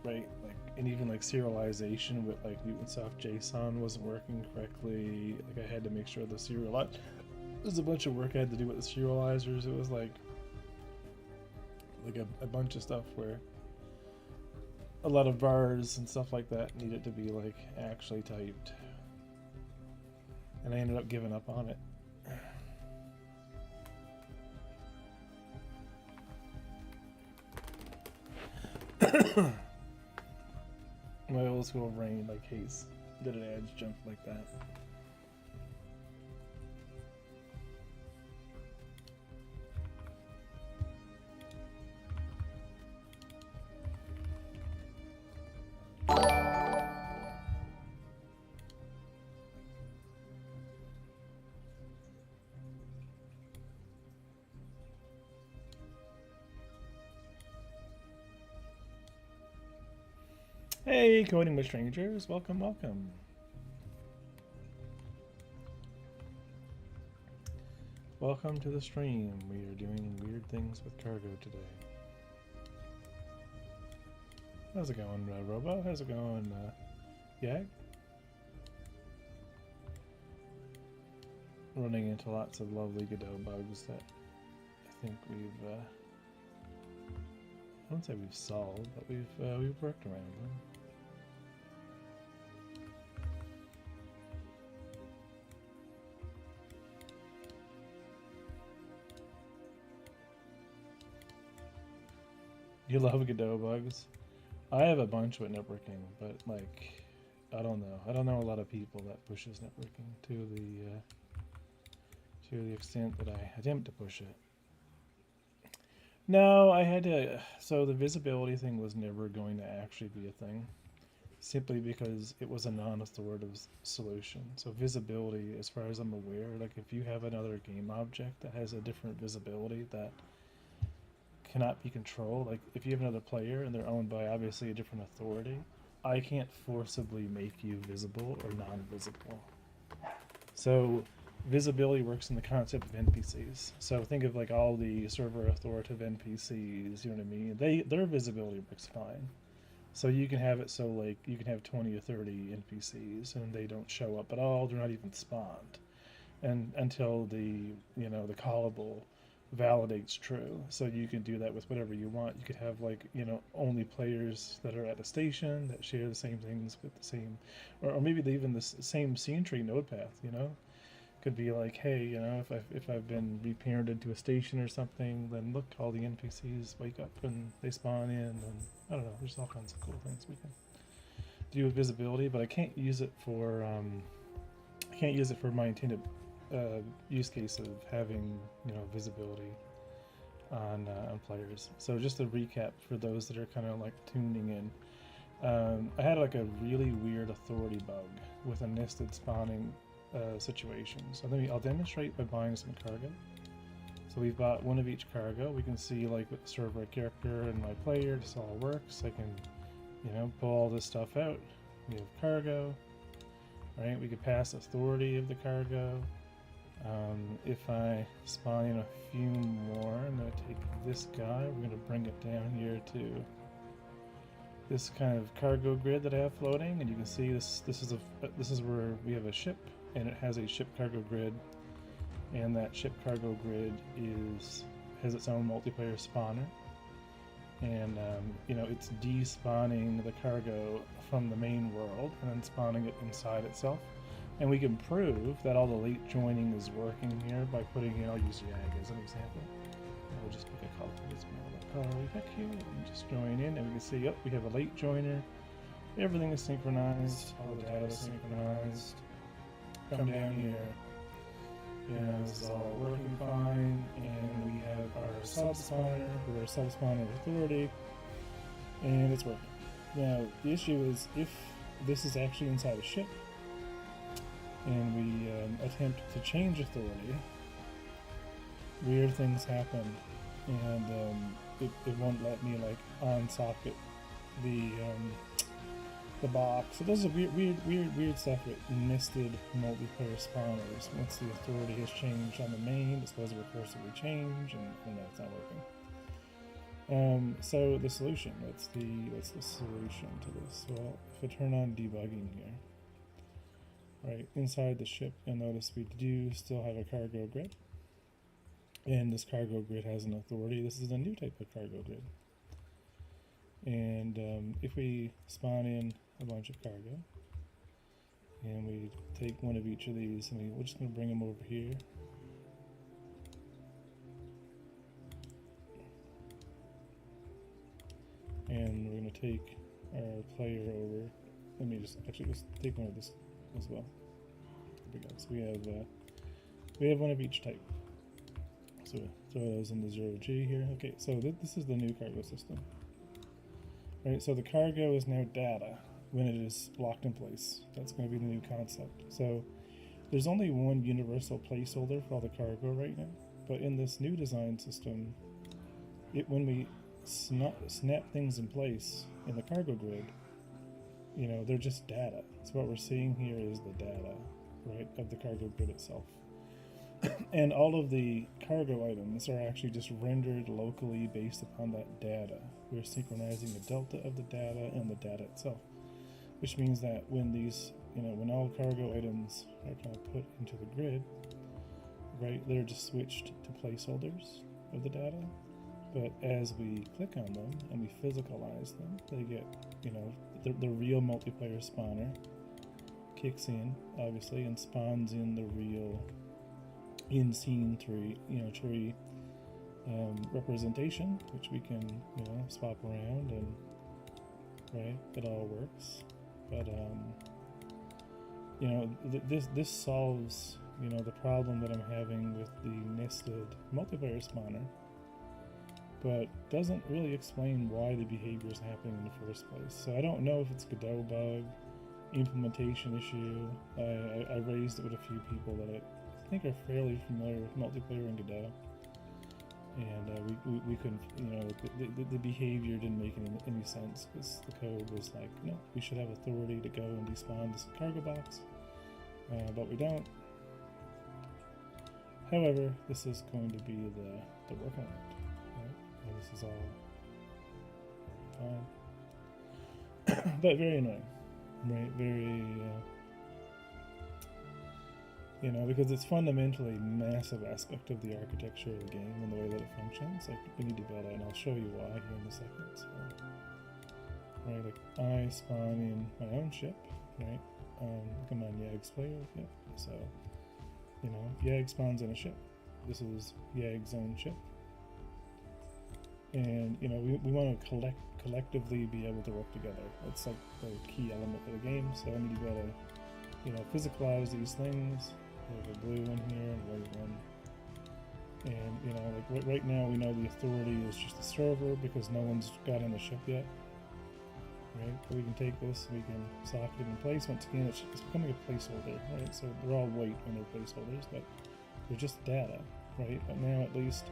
right? Like, and even like serialization with like Newtonsoft JSON wasn't working correctly. Like, I had to make sure the there's a bunch of work I had to do with the serializers. It was like a bunch of stuff where a lot of bars and stuff like that needed to be like actually typed, and I ended up giving up on it. My old school brain like hates that it adds jump like that. Hey, Coding with Strangers, welcome, welcome. Welcome to the stream. We are doing weird things with cargo today. How's it going, Robo? How's it going, Yag? Running into lots of lovely Godot bugs that I think we've, I won't say we've solved, but we've worked around them. You love Godot bugs. I have a bunch with networking, but like, I don't know. I don't know a lot of people that pushes networking to the extent that I attempt to push it. No, I had to. So the visibility thing was never going to actually be a thing, simply because it was a non-authoritative solution. So visibility, as far as I'm aware, like if you have another game object that has a different visibility that cannot be controlled, like if you have another player and they're owned by obviously a different authority, I can't forcibly make you visible or non-visible. So visibility works in the concept of NPCs. So think of like all the server authoritative NPCs, you know what I mean? Their visibility works fine. So you can have it so like you can have 20 or 30 NPCs and they don't show up at all, they're not even spawned. And until the callable validates true. So you can do that with whatever you want. You could have like, only players that are at a station that share the same things with the same, or maybe even the same scene tree node path. Could be like, hey, if I've been reparented to a station or something, then look, all the NPCs wake up and they spawn in, and I don't know. There's all kinds of cool things we can do with visibility, but I can't use it for my intended use case of having visibility on players. So just a recap for those that are kind of like tuning in. I had like a really weird authority bug with a nested spawning situation. So I'll demonstrate by buying some cargo. So we've bought one of each cargo. We can see like with the server character and my player, this all works. I can, pull all this stuff out. We have cargo, right? We could pass authority of the cargo. If I spawn in a few more, I'm going to take this guy. We're going to bring it down here to this kind of cargo grid that I have floating, and you can see this is where we have a ship, and it has a ship cargo grid, and that ship cargo grid has its own multiplayer spawner, and it's despawning the cargo from the main world and then spawning it inside itself. And we can prove that all the late joining is working here by putting in, I'll use YAG as an example. We'll just pick a color, we pick here, and just join in, and we can see, we have a late joiner. Everything is synchronized, all the data is synchronized. Come down here, this is all working fine, and we have our sub-spawner with our sub-spawner authority, and it's working. Now, the issue is if this is actually inside a ship, and we attempt to change authority, weird things happen, and it won't let me like on-socket the box. It does a weird stuff with nested multiplayer spawners. Once the authority has changed on the main, it's supposed to recursively change, and that's not working. So the solution, what's the solution to this? Well, if I turn on debugging here, right, inside the ship, you'll notice we do still have a cargo grid. And this cargo grid has an authority. This is a new type of cargo grid. And if we spawn in a bunch of cargo, and we take one of each of these, and we're just going to bring them over here. And we're going to take our player over. Let me just take one of this as well. There we go. So we have one of each type. So throw those into 0G here. Okay, so this is the new cargo system. Right, so the cargo is now data when it is locked in place. That's going to be the new concept. So there's only one universal placeholder for all the cargo right now, but in this new design system, when we snap things in place in the cargo grid, they're just data. So what we're seeing here is the data, right, of the cargo grid itself. And all of the cargo items are actually just rendered locally based upon that data. We're synchronizing the delta of the data and the data itself, which means that when when all cargo items are kind of put into the grid, right, they're just switched to placeholders of the data. But as we click on them and we physicalize them, they get, the real multiplayer spawner kicks in, obviously, and spawns in the real in-scene tree representation, which we can, swap around, and right, it all works. But this solves the problem that I'm having with the nested multiplayer spawner, but doesn't really explain why the behavior is happening in the first place. So I don't know if it's a Godot bug, implementation issue. I raised it with a few people that I think are fairly familiar with multiplayer in Godot, and we couldn't, the behavior didn't make any sense, because the code was like, no, we should have authority to go and despawn this cargo box, but we don't. However, this is going to be the workaround, right? And this is all fine, but very annoying, right? Very, because it's fundamentally a massive aspect of the architecture of the game and the way that it functions. Like, we need to build it, and I'll show you why here in a second. So, right, like, I spawn in my own ship, right? Come on, Yag's player, yep. So, Yag spawns in a ship. This is Yag's own ship. And, we want to collectively be able to work together. That's like the key element of the game, so I need to be able to, physicalize these things. We have a blue one here and a white one. And, like right now we know the authority is just the server because no one's got in the ship yet. Right? But we can take this, we can socket it in place. Once again, it's becoming a placeholder, right? So they're all white when they're placeholders, but they're just data, right? But now at least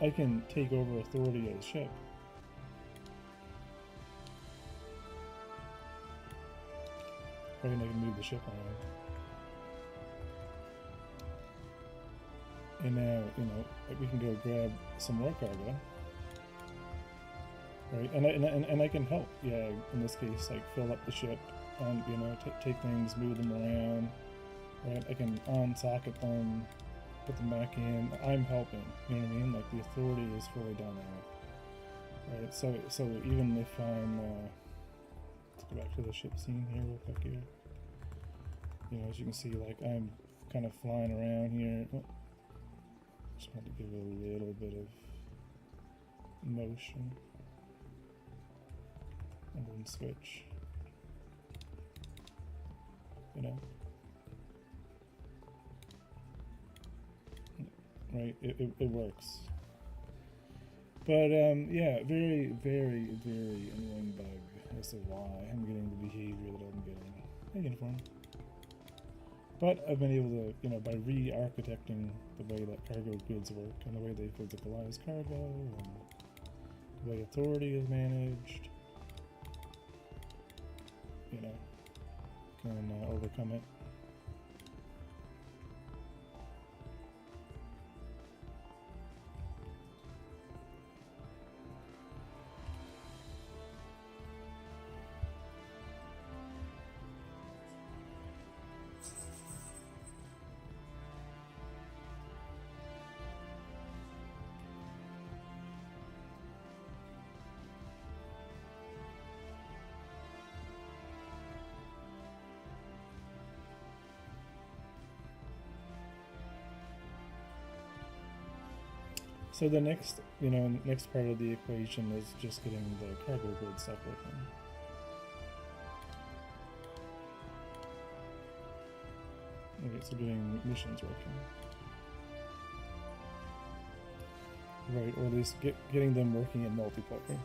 I can take over authority of the ship. Right, and I can move the ship around. And now, we can go grab some more cargo, right? And I can help, yeah, in this case, like fill up the ship, and take things, move them around, right? I can on-socket them, put them back in. I'm helping, you know what I mean? Like, the authority is fully dynamic, right? So even if I'm, let's go back to the ship scene here real quick here. As you can see, like, I'm kind of flying around here. Oh, just want to give it a little bit of motion. And then switch. Right, it works. But yeah, very, very, very annoying bug as to why I'm getting the behavior that I'm getting. Hey, Uniform. But I've been able to, by re-architecting the way that cargo grids work and the way they physicalize cargo and the way authority is managed, can overcome it. So the next, next part of the equation is just getting the cargo grid stuff working. Okay, so getting missions working. Right, or at least getting them working in multiplayer.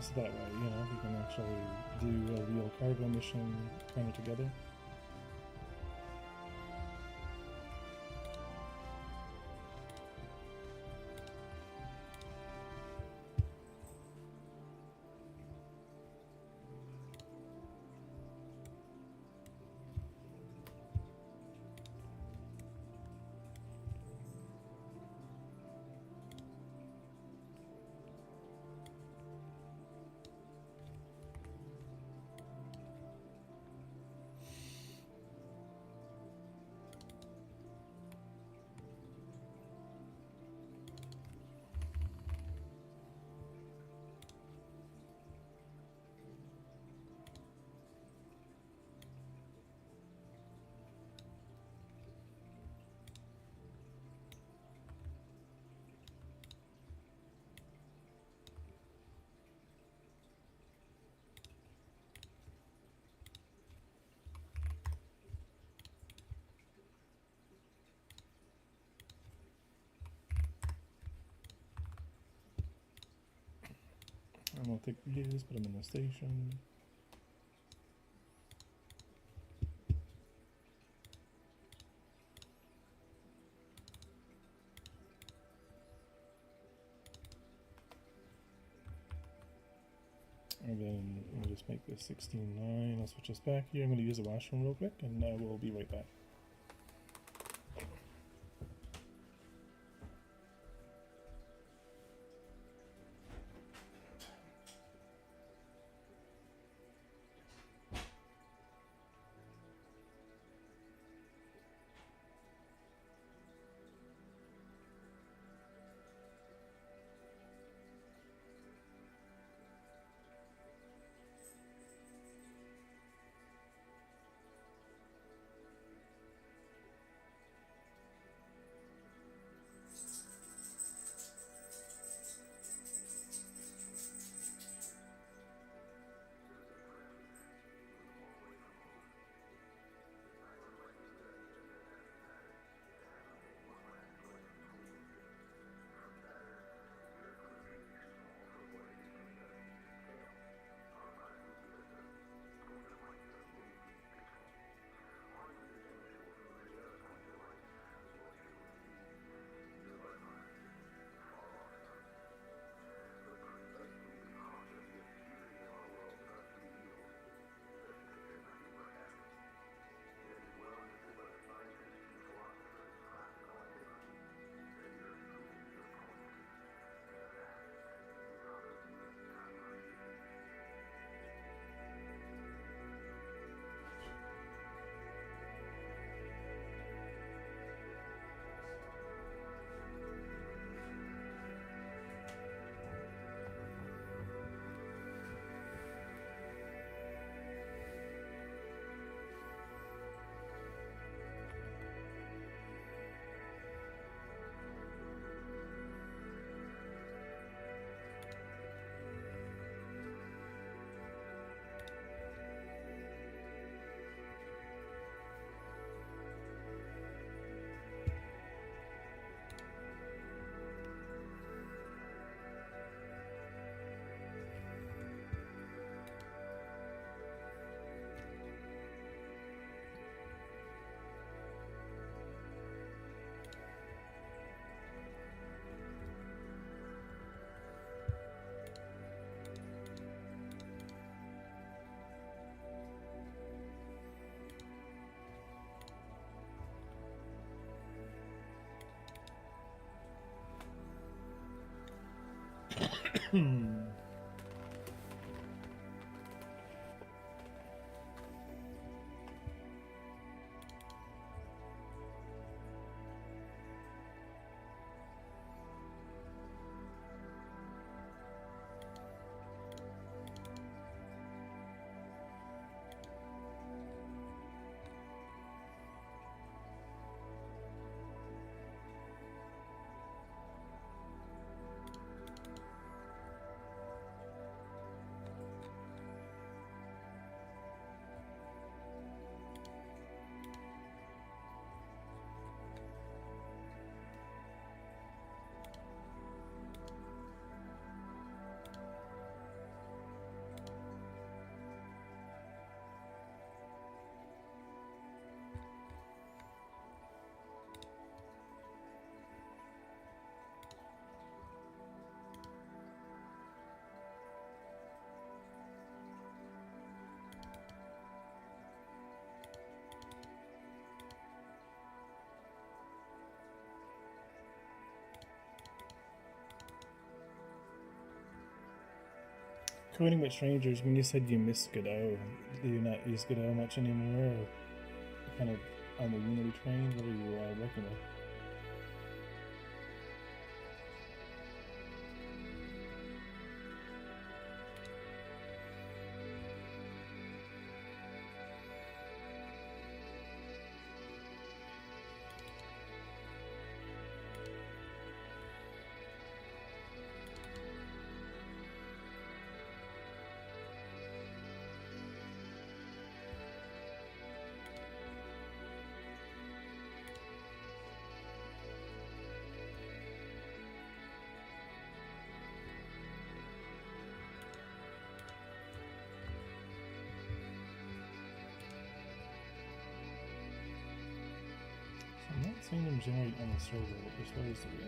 So that way, we can actually do a real cargo mission kind of together. I don't think he is, but I'm in the station. And then we'll just make this 16.9. I'll switch this back here. I'm going to use the washroom real quick, and I will be right back. Coding with strangers, when you said you miss Godot, do you not use Godot much anymore? Or kind of on the Unity train? What are you working with? I'm not seeing them generate on the server what they're supposed to be.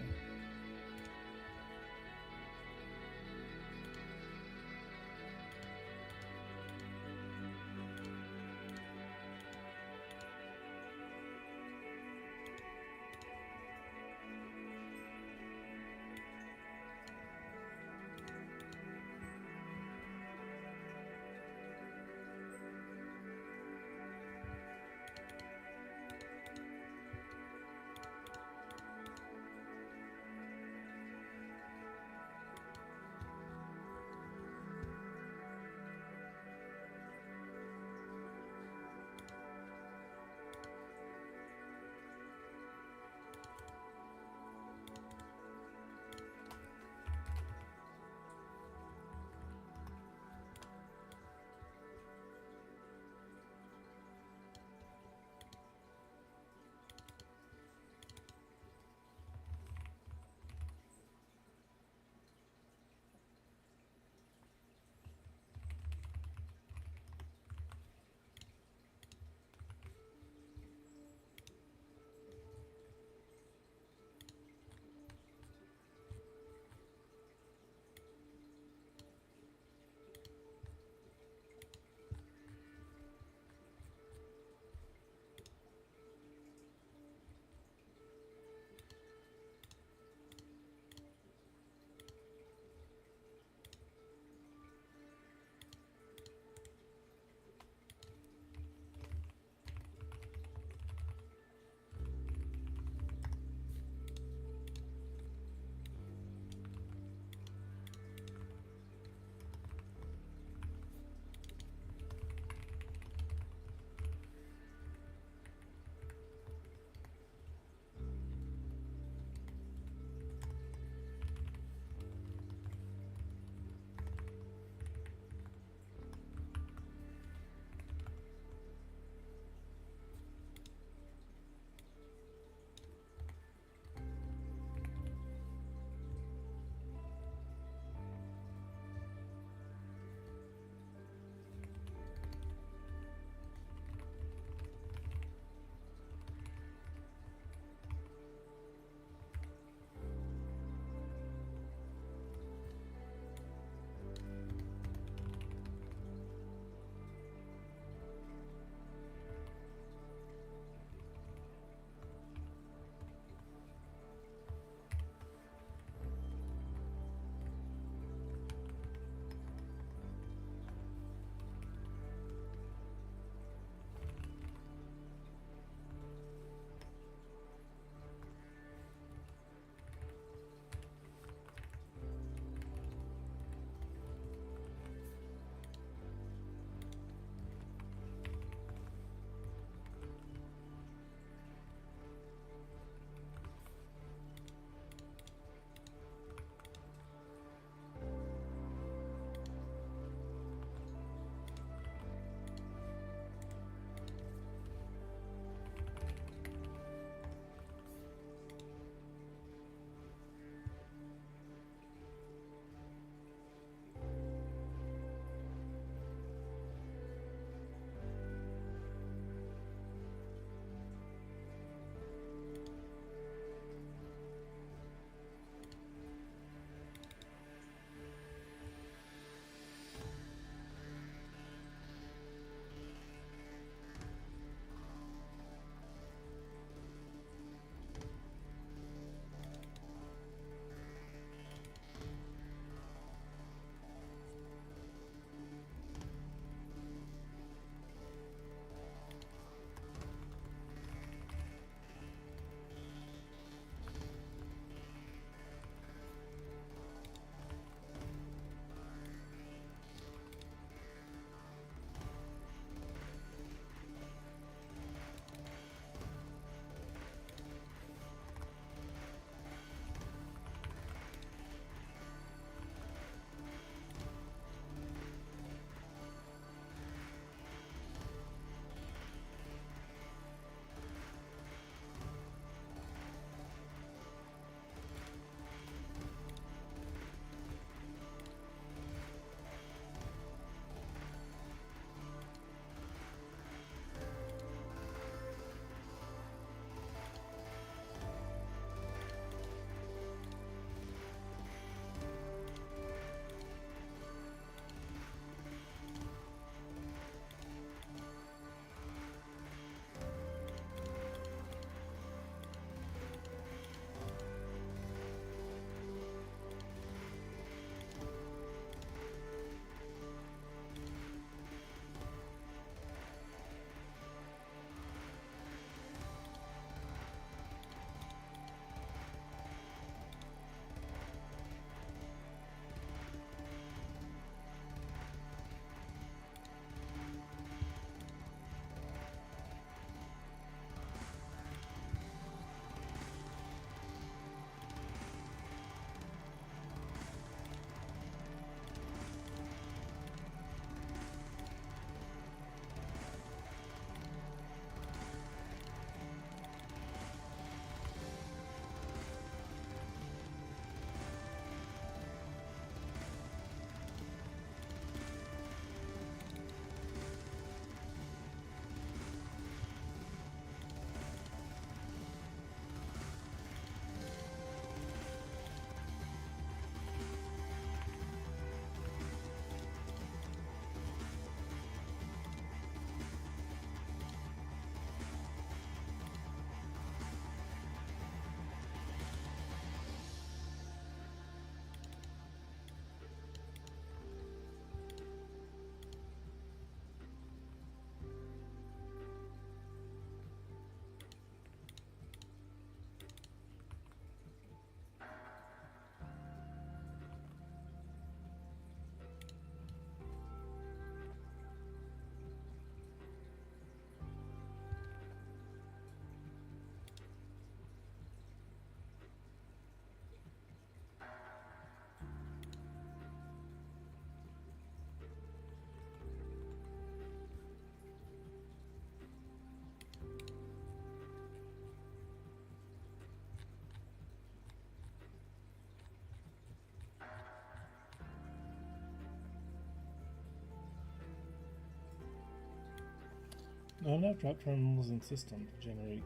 Oh no, drop terminals in system to generate.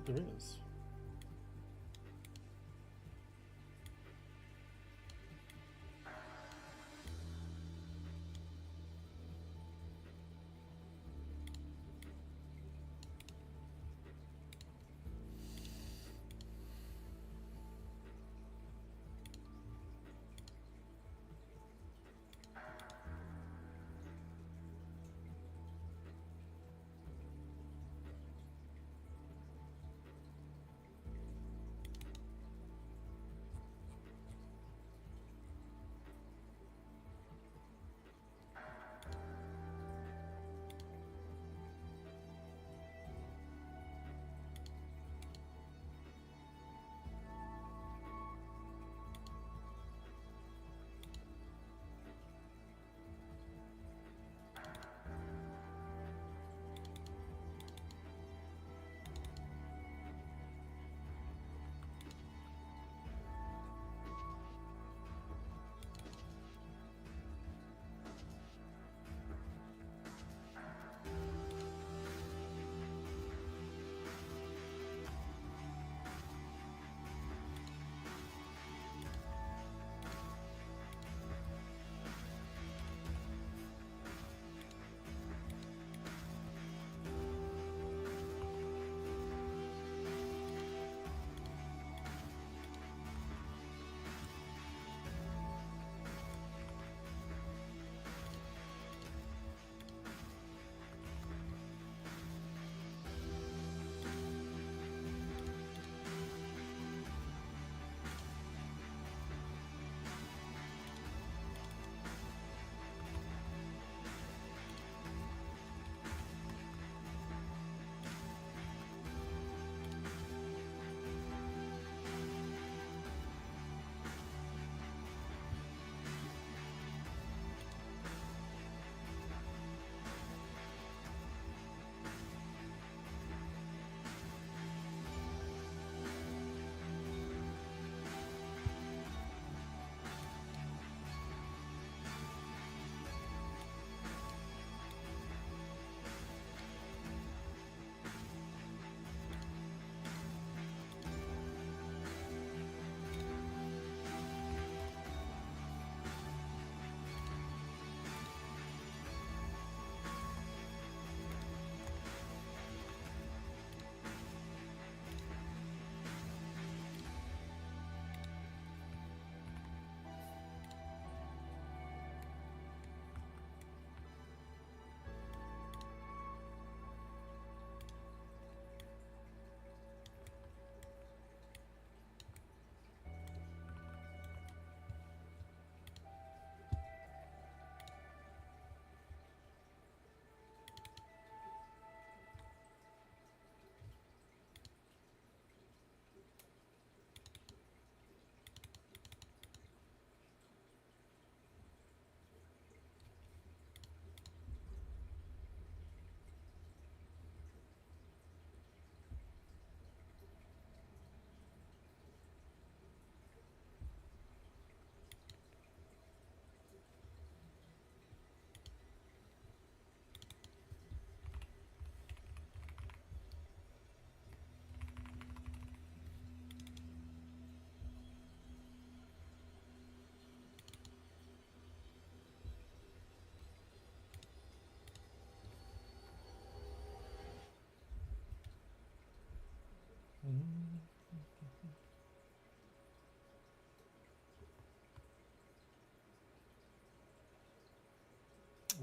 There is.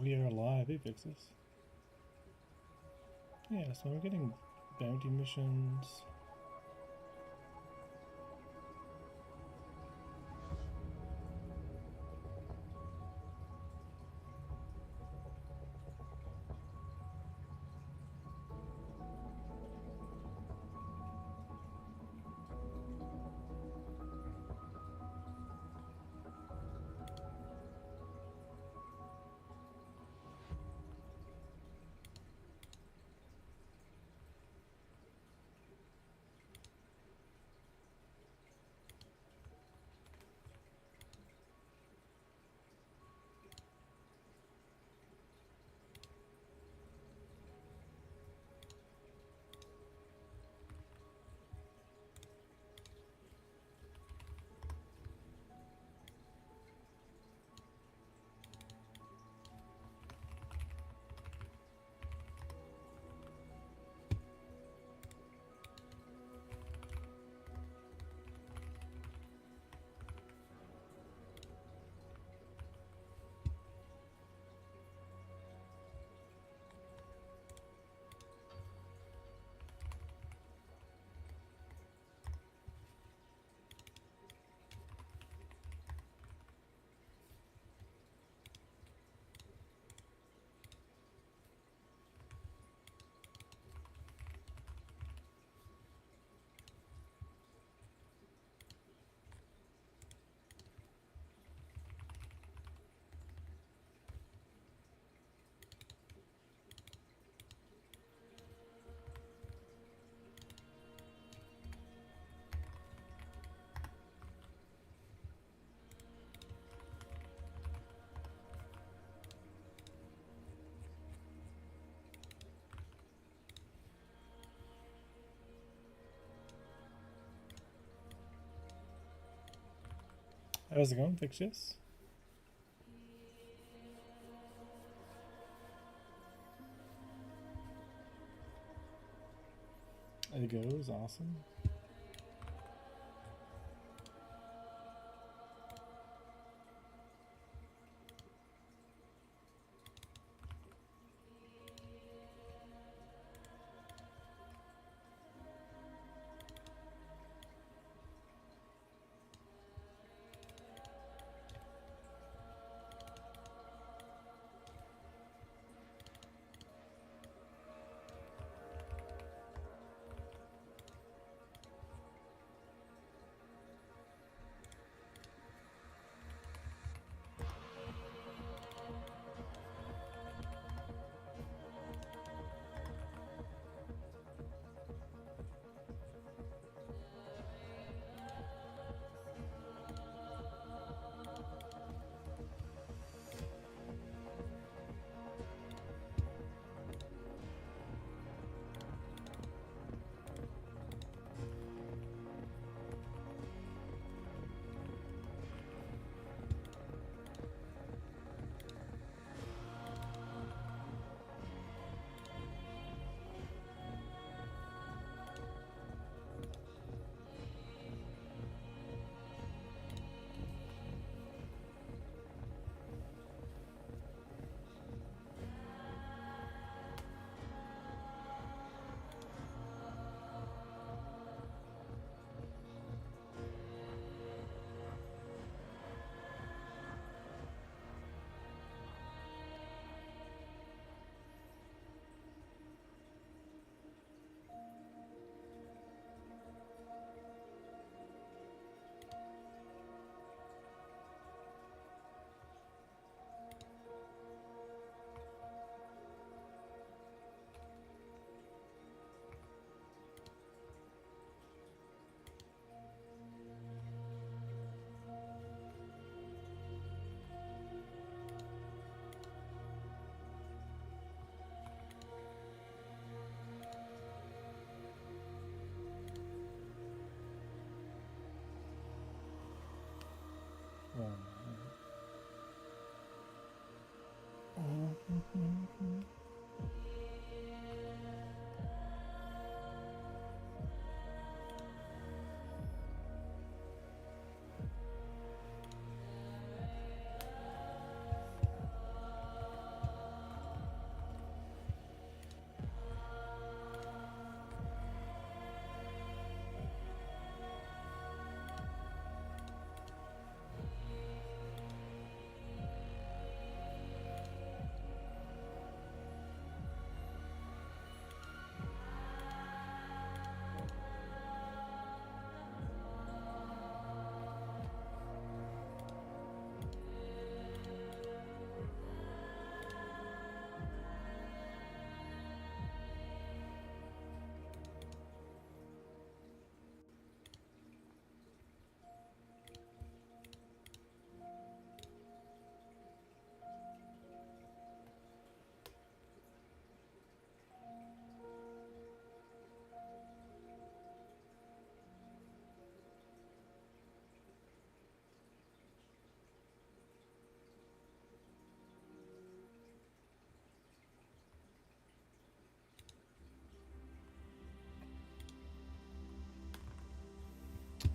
We are alive. They fix this. Yeah, so we're getting bounty missions. How's it going? Fix this? It goes, awesome.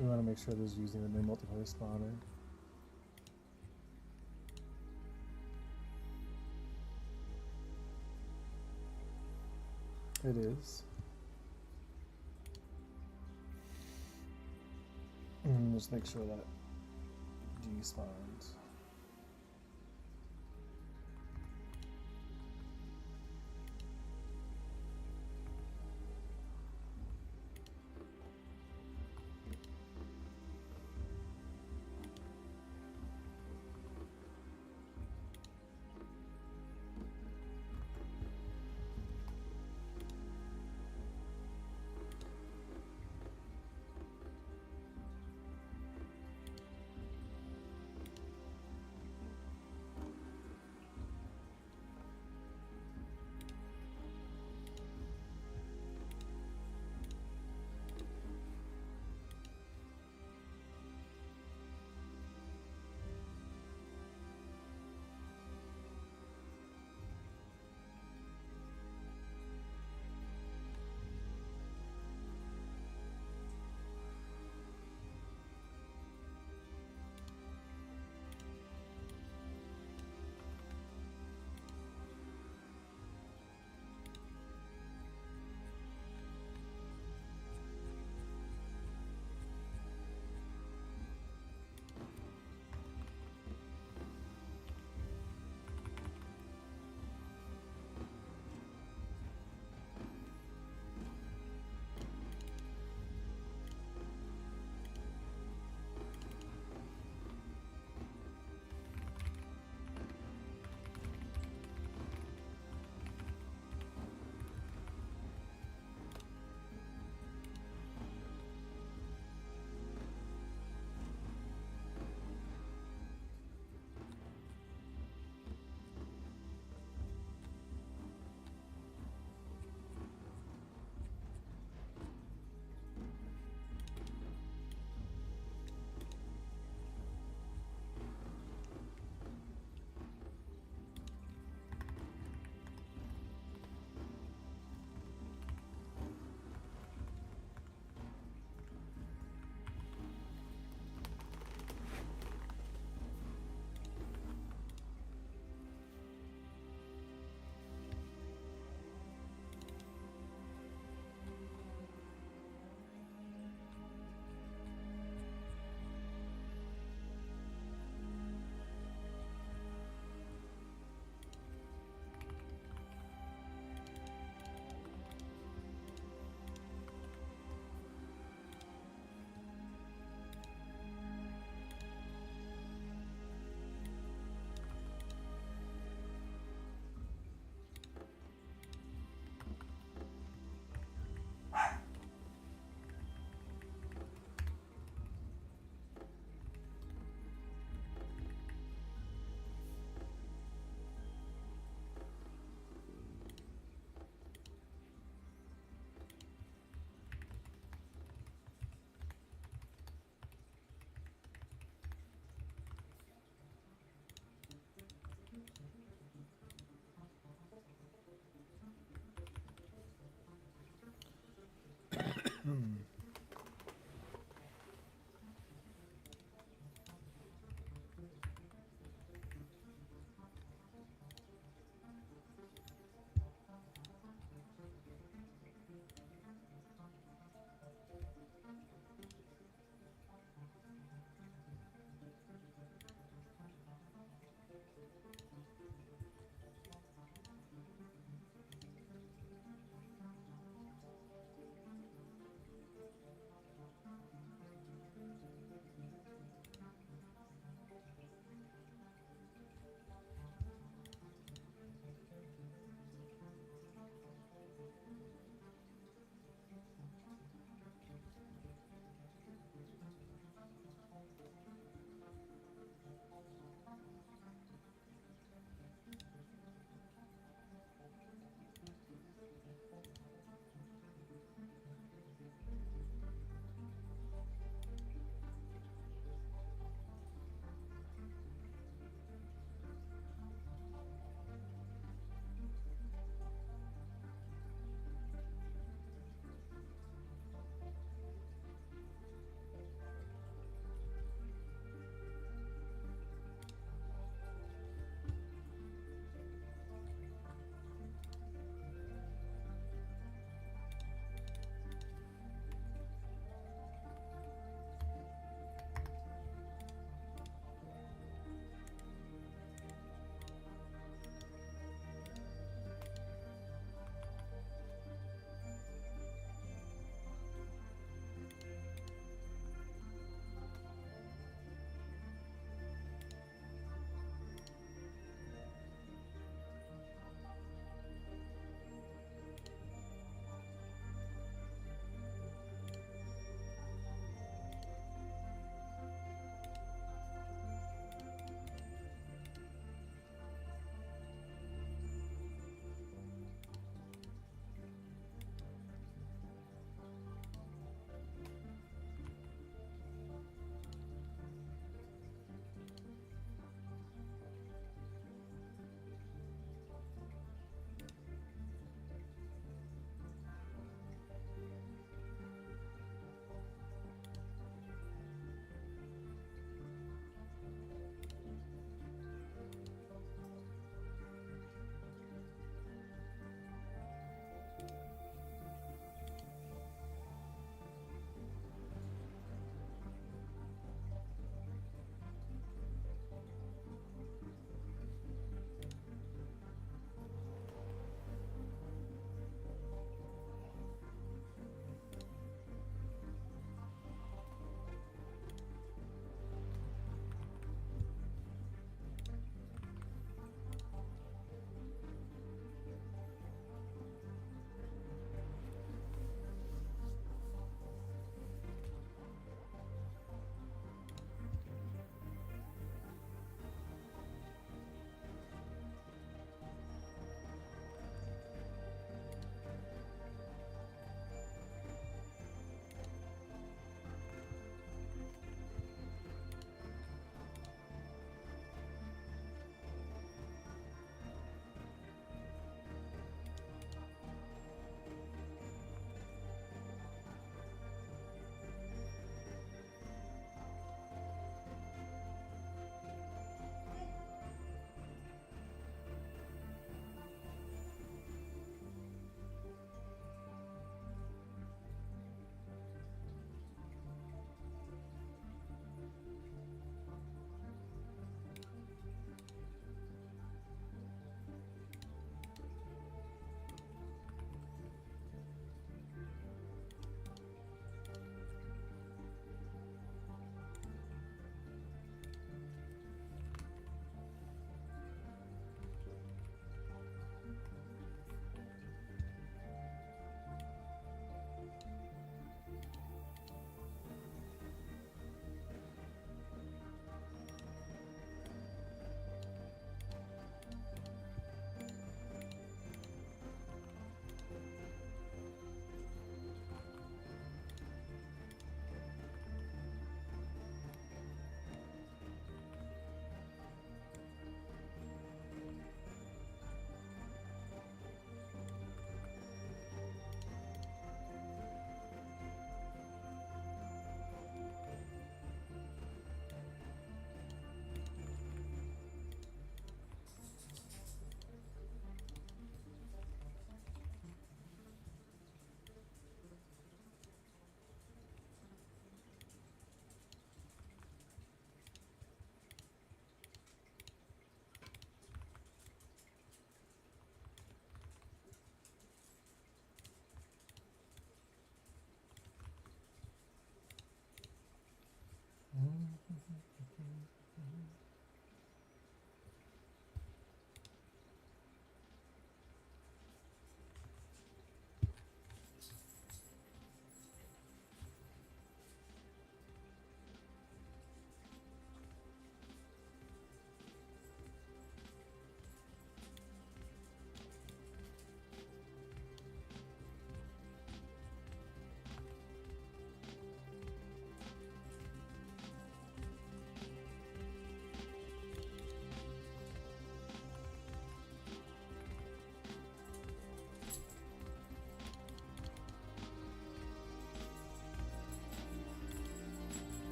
We want to make sure this is using the new multiplayer spawner. It is. And just make sure that despawns.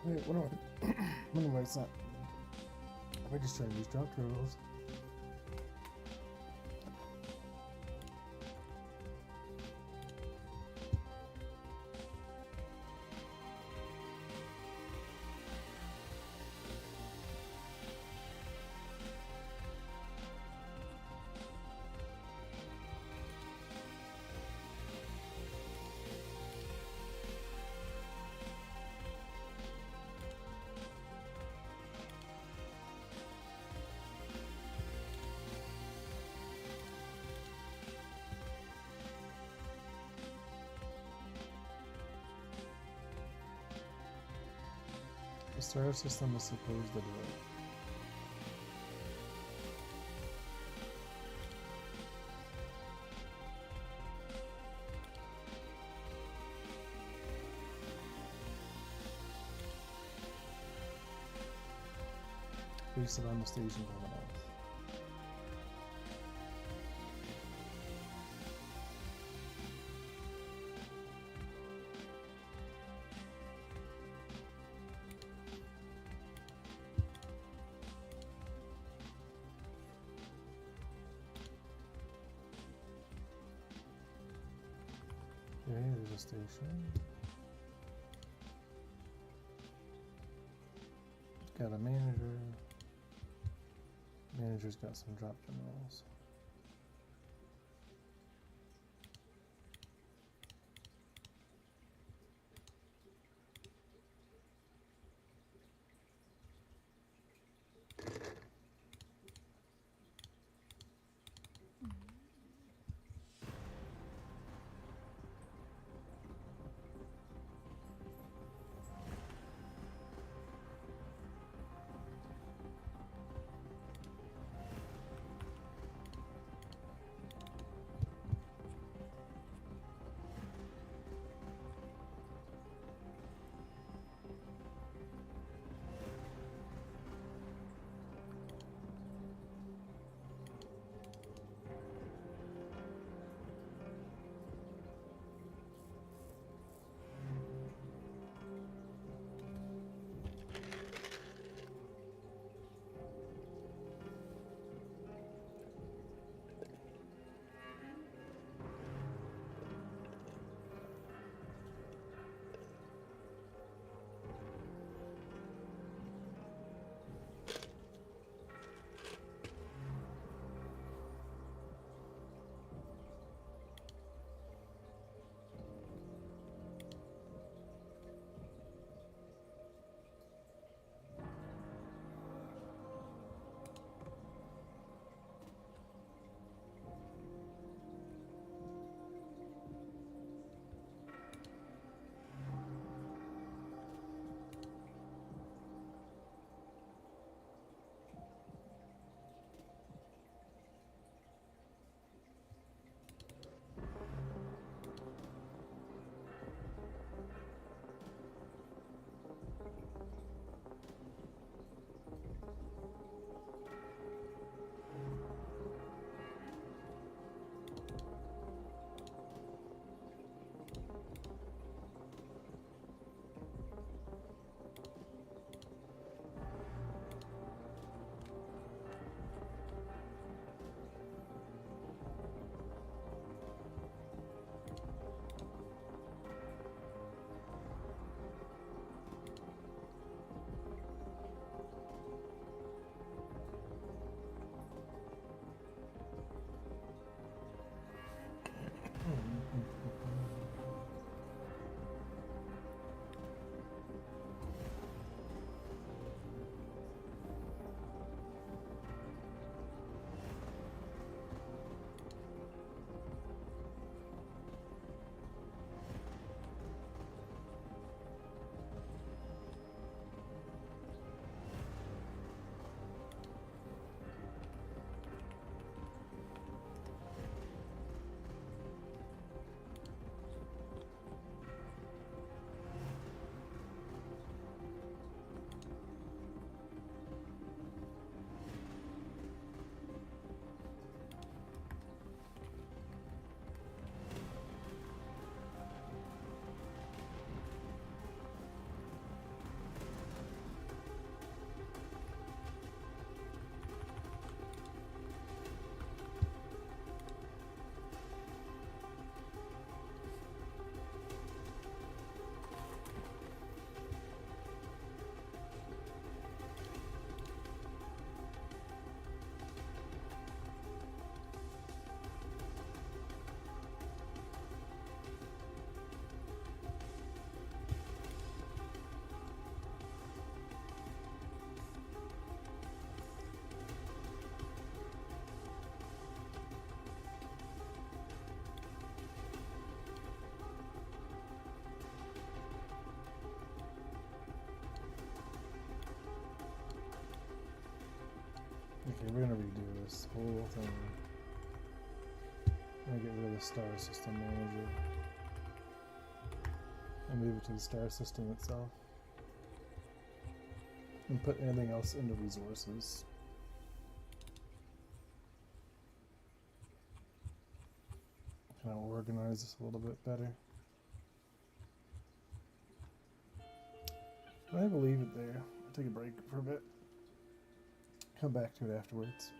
Wait, what do I? Anyway, it's not. I just trying to use drop turtles. The star system is supposed to do it. Based on the station going off. Okay, there's a station. Got a manager. Manager's got some drop terminals. Okay, we're gonna redo this whole thing. I'm gonna get rid of the star system manager and move it to the star system itself. And put anything else into resources. Kind of organize this a little bit better. I will leave it there. I'll take a break for a bit. Come back to it afterwards.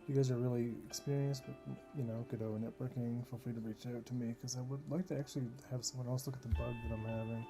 If you guys are really experienced with, Godot networking, feel free to reach out to me because I would like to actually have someone else look at the bug that I'm having.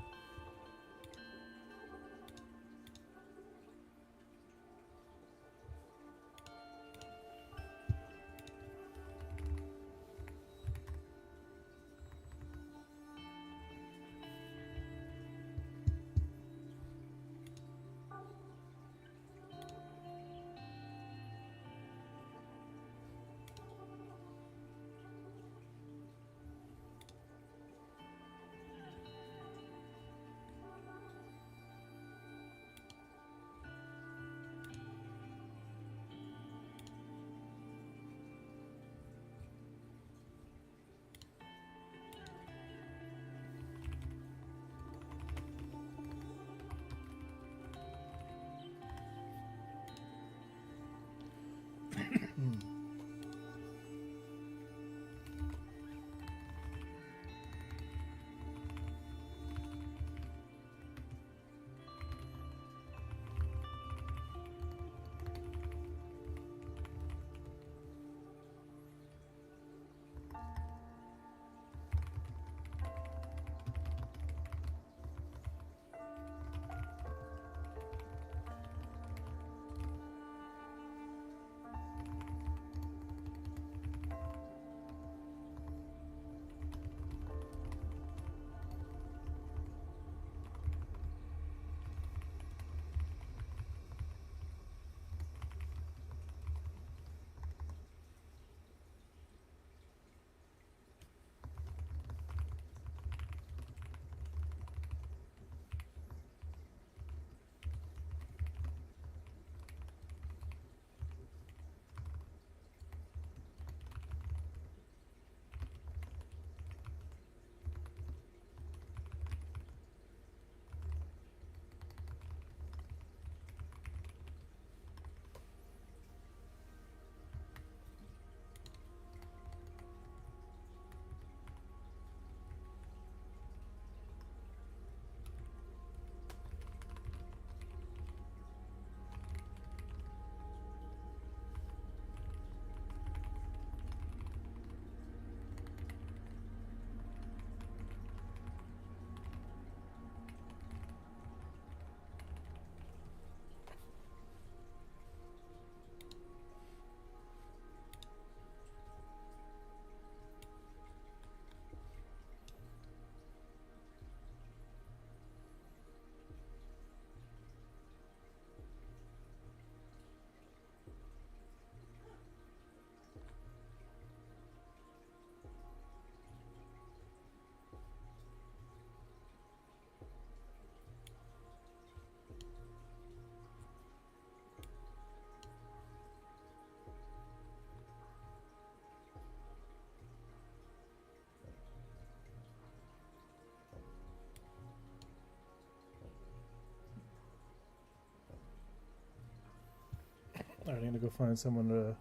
Alright, I'm gonna go find someone to.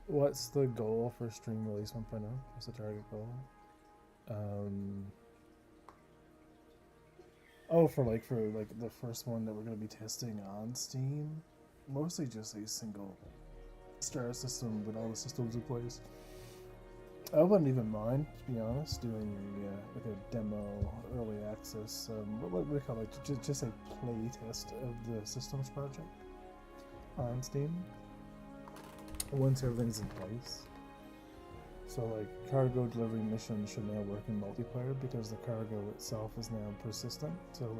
What's the goal for stream release 1.0? What's the target goal? For the first one that we're gonna be testing on Steam, mostly just a single star system with all the systems in place. I wouldn't even mind, to be honest, doing a demo, early access. What do we call it? Just a play test of the systems project on Steam once everything's in place. So cargo delivery missions should now work in multiplayer because the cargo itself is now persistent. So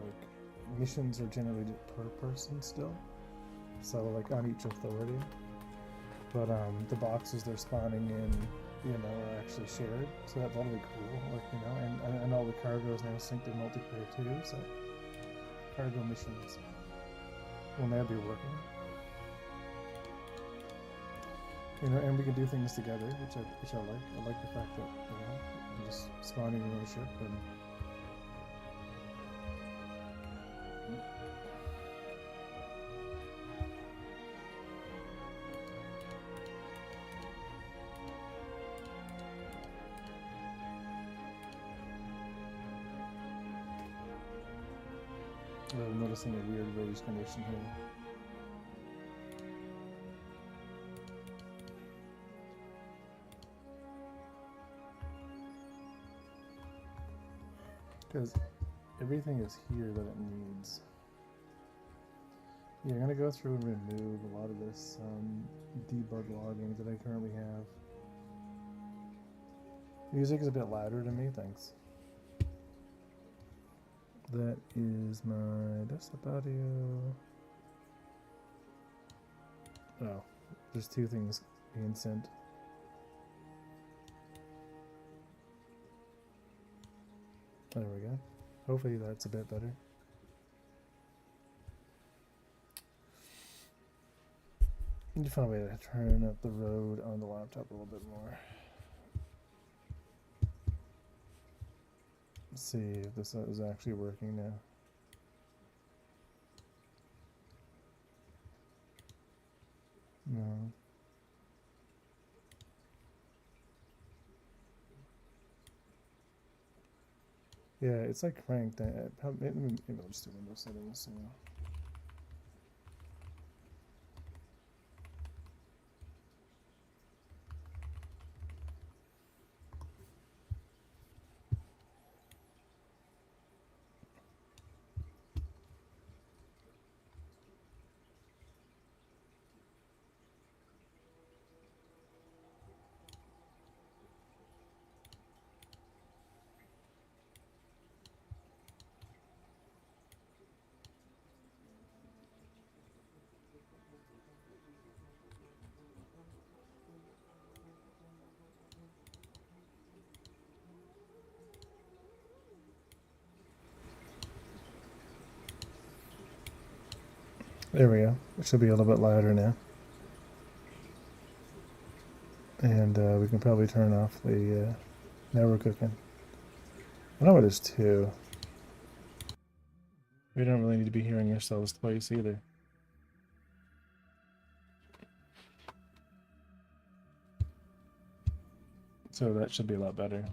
missions are generated per person still. So on each authority. But the boxes they're spawning in, are actually shared. So that'll be cool. And all the cargo is now synced in multiplayer too. So cargo missions will now be working. You know, and we can do things together, which I like. I like the fact that I'm just spawning in a ship and I'm noticing a weird rose condition here. Because everything is here that it needs. Yeah, I'm going to go through and remove a lot of this debug logging that I currently have. Music is a bit louder to me, thanks. That is my desktop audio. Oh, there's two things being sent. There we go. Hopefully that's a bit better. I need to find a way to turn up the road on the laptop a little bit more. Let's see if this is actually working now. No. Yeah, it's like cranked. Maybe I'll just do Windows settings. So. There we go. It should be a little bit louder now. And we can probably turn off the... now we're cooking. I know it is too. We don't really need to be hearing ourselves twice either. So that should be a lot better.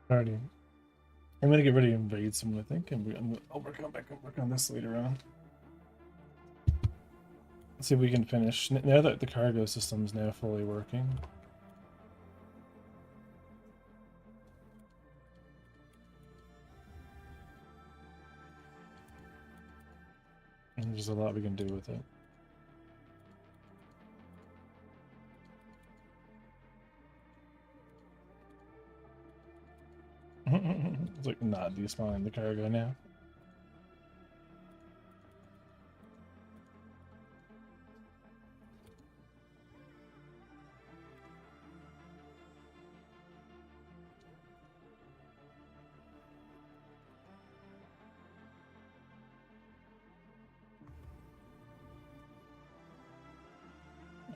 Alrighty. I'm gonna get ready to invade someone, I think, and I'll work on this later on. Let's see if we can finish. Now that the cargo system is now fully working. There's a lot we can do with it. It's like not despawning the cargo now.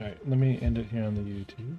Alright, let me end it here on the YouTube.